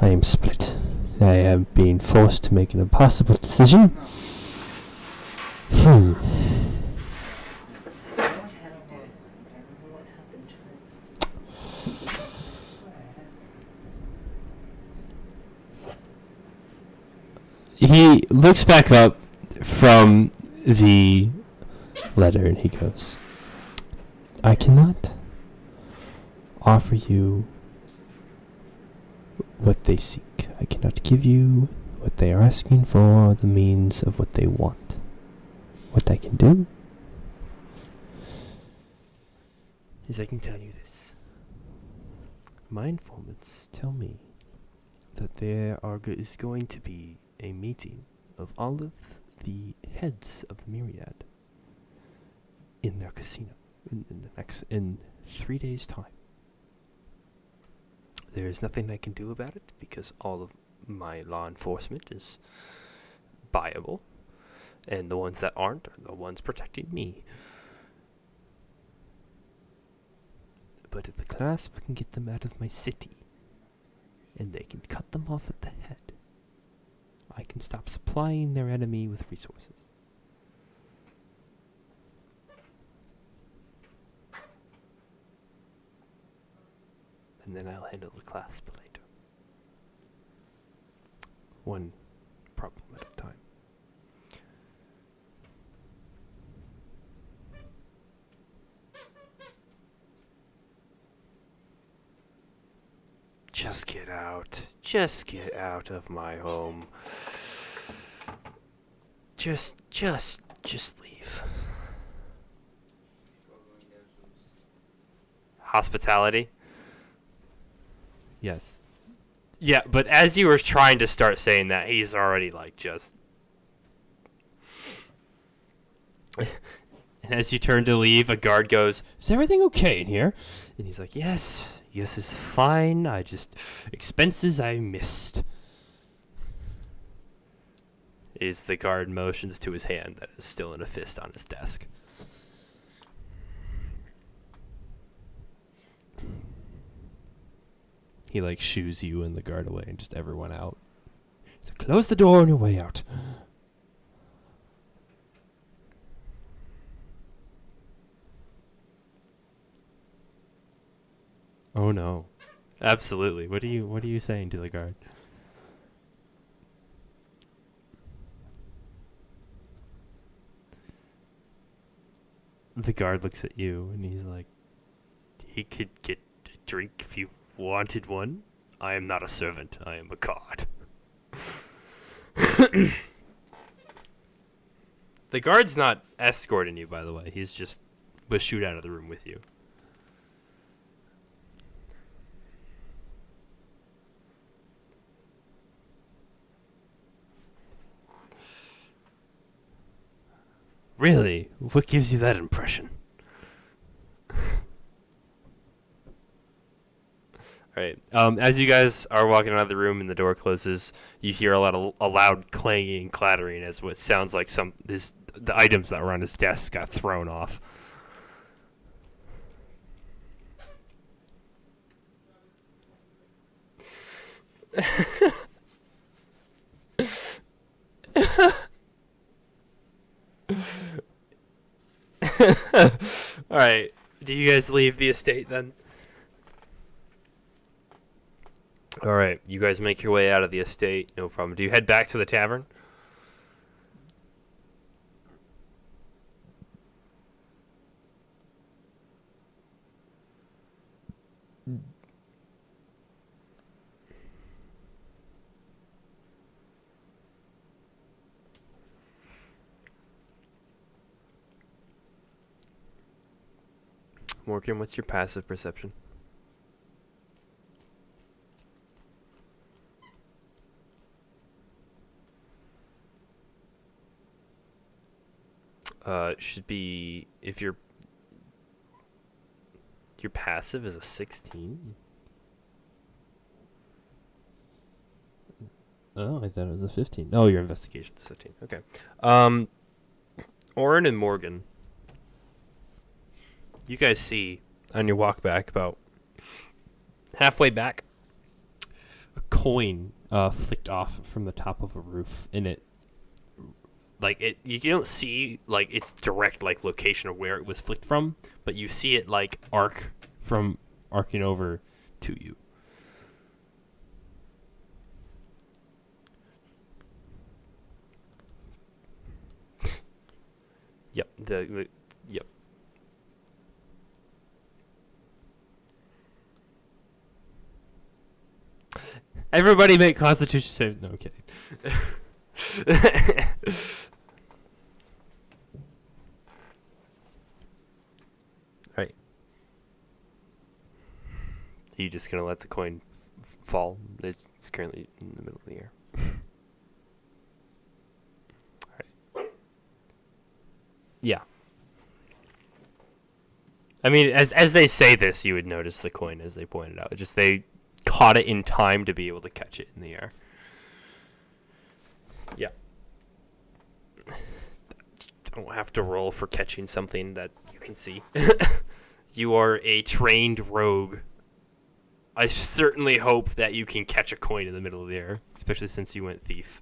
I am split. I am being forced to make an impossible decision. He looks back up from the letter and he goes, I cannot offer you what they seek. I cannot give you what they are asking for, the means of what they want. What I can do is I can tell you this. My informants tell me that there is going to be a meeting of all of the heads of the Myriad in their casino in 3 days' time. There is nothing I can do about it because all of my law enforcement is viable, and the ones that aren't are the ones protecting me. But if the clasp can get them out of my city, and they can cut them off at the head, I can stop supplying their enemy with resources. And then I'll handle the clasp later. One problem at a time. Just get out. Just get out of my home. Just leave. Hospitality. Yes. Yeah, but as you were trying to start saying that, he's already like just. And as you turn to leave, a guard goes, is everything okay in here? And he's like, yes, it's fine. I just, expenses I missed. Is the guard motions to his hand that is still in a fist on his desk. He like shoos you and the guard away and just everyone out. He's like, close the door on your way out. Oh no. Absolutely. What are you saying to the guard? The guard looks at you and he's like, He could get a drink if you wanted one. I am not a servant. I am a god. The guard's not escorting you, by the way. He's just will shoot out of the room with you. really? What gives you that impression? Alright. As you guys are walking out of the room and the door closes, you hear a loud clanging and clattering as what sounds like the items that were on his desk got thrown off. All right. Do you guys leave the estate then? All right. You guys make your way out of the estate. No problem. Do you head back to the tavern? Morgan, what's your passive perception? Should be if your passive is a 16. Oh, I thought it was a 15. Oh, your investigation. Investigation's 15. Okay. Orin and Morgan, you guys see on your walk back about halfway back A coin flicked off from the top of a roof, and it. like it you don't see like its direct like location of where it was flicked from, but you see it like arc From arcing over to you. Yep. Yep. Everybody make Constitution saves. No, I'm kidding. Right. Are you just gonna let the coin fall? It's currently in the middle of the air. Alright. Yeah. I mean, as they say this, you would notice the coin as they pointed out. Just they caught it in time to be able to catch it in the air. Yeah. Don't have to roll for catching something that you can see. You are a trained rogue. I certainly hope that you can catch a coin in the middle of the air, especially since you went thief.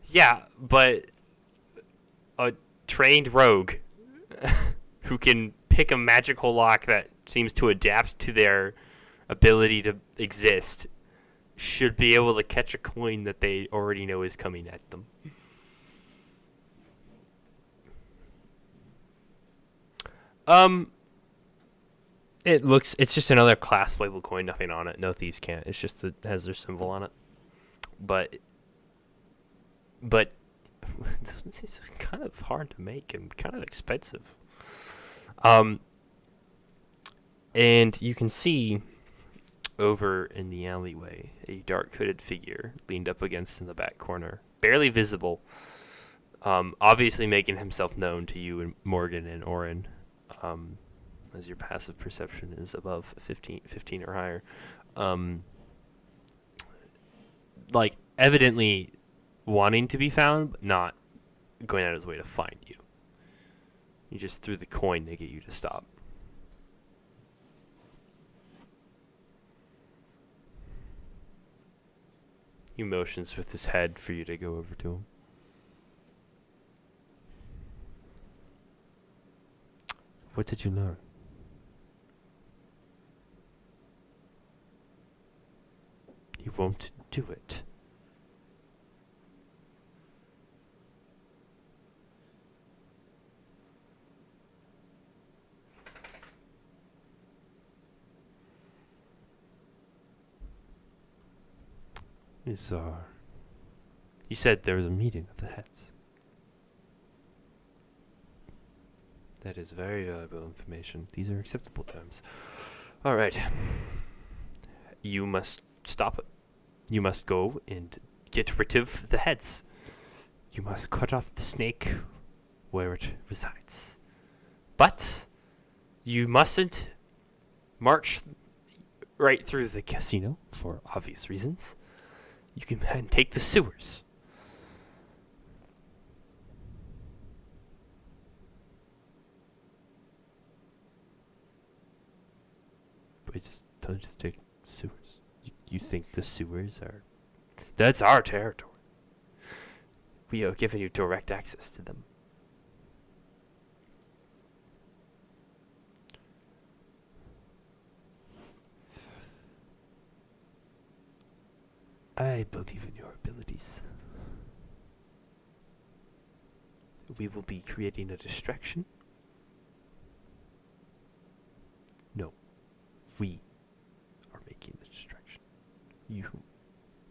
Yeah, but a trained rogue who can pick a magical lock that seems to adapt to their ability to exist should be able to catch a coin that they already know is coming at them. It's just another class label coin, nothing on it. No thieves can't. It's just it has their symbol on it. But it's kind of hard to make and kind of expensive. And you can see over in the alleyway a dark hooded figure leaned up against in the back corner, barely visible. Obviously making himself known to you and Morgan and Orin. As your passive perception is above 15 or higher. Like, evidently wanting to be found, but not going out of his way to find you. You just threw the coin to get you to stop. He motions with his head for you to go over to him. What did you learn? You won't do it. You said there was a meeting of the heads. That is very valuable information. These are acceptable terms. All right. You must stop it. You must go and get rid of the heads. You must cut off the snake where it resides. But you mustn't march right through the casino for obvious reasons. You can take the sewers. Don't just take sewers. You think the sewers are... That's our territory. We are giving you direct access to them. I believe in your abilities. We will be creating a distraction. No, we are making the distraction. You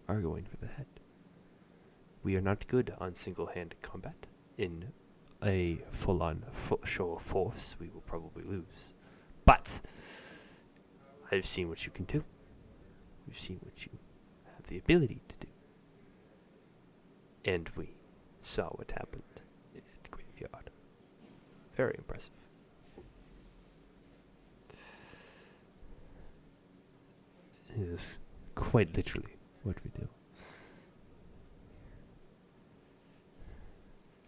are going for the head. We are not good on single-handed combat. In a full-on show of force, we will probably lose. But I've seen what you can do. We've seen what you have the ability to do. And we saw what happened at the graveyard. Very impressive. It is quite literally what we do.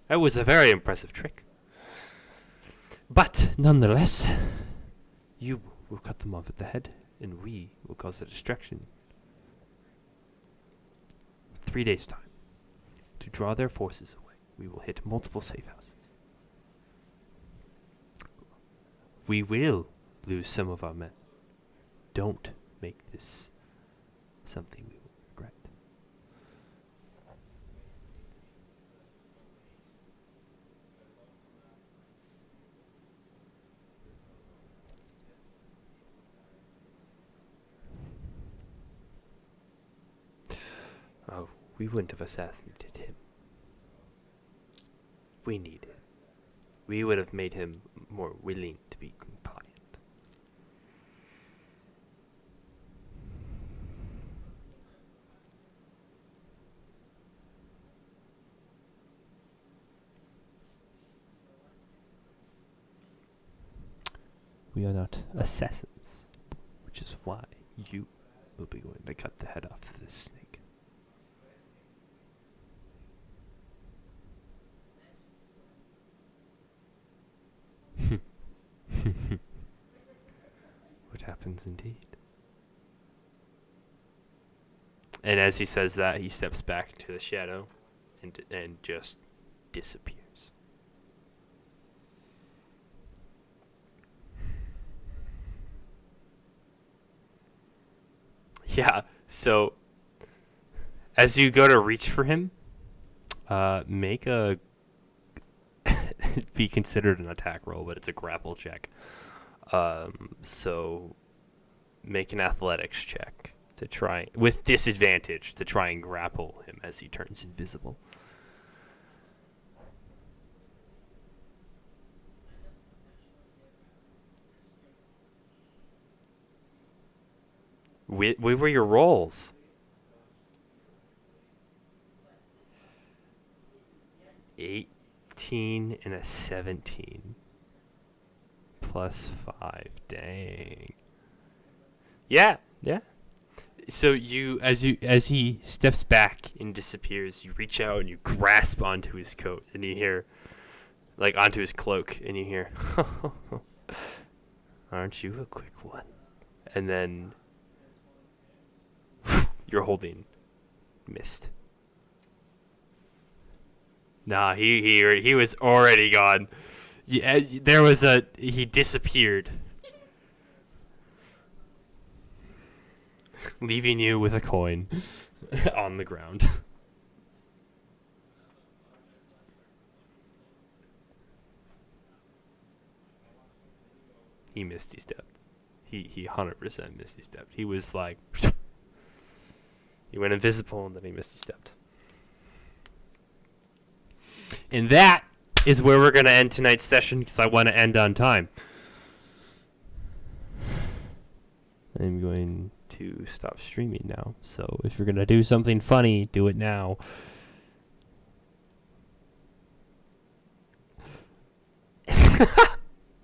That was a very impressive trick. But, nonetheless, you will cut them off at the head, and we will cause a distraction. 3 days' time. To draw their forces away, we will hit multiple safe houses. We will lose some of our men. Don't make this something we will regret. Oh, we wouldn't have assassinated him. We need him. We would have made him more willing to be compliant. We are not assassins, which is why you will be going to cut the head off of this snake. What happens indeed. And as he says that, he steps back into the shadow and just disappears. Yeah, so as you go to reach for him, make a be considered an attack roll, but it's a grapple check. So make an athletics check to try, with disadvantage, to try and grapple him as he turns invisible. What were your rolls? 18 and a 17. Plus 5. Dang. Yeah. So as he steps back and disappears, you reach out and you grasp onto his coat, and you hear, like, onto his cloak, and you hear, "Aren't you a quick one?" And then you're holding mist. Nah, he was already gone. Yeah, he disappeared, leaving you with a coin on the ground. He misty stepped. He 100% misty stepped. He was like, he went invisible and then he misty stepped. And that is where we're going to end tonight's session, because I want to end on time. I'm going to stop streaming now. So if you're going to do something funny, do it now.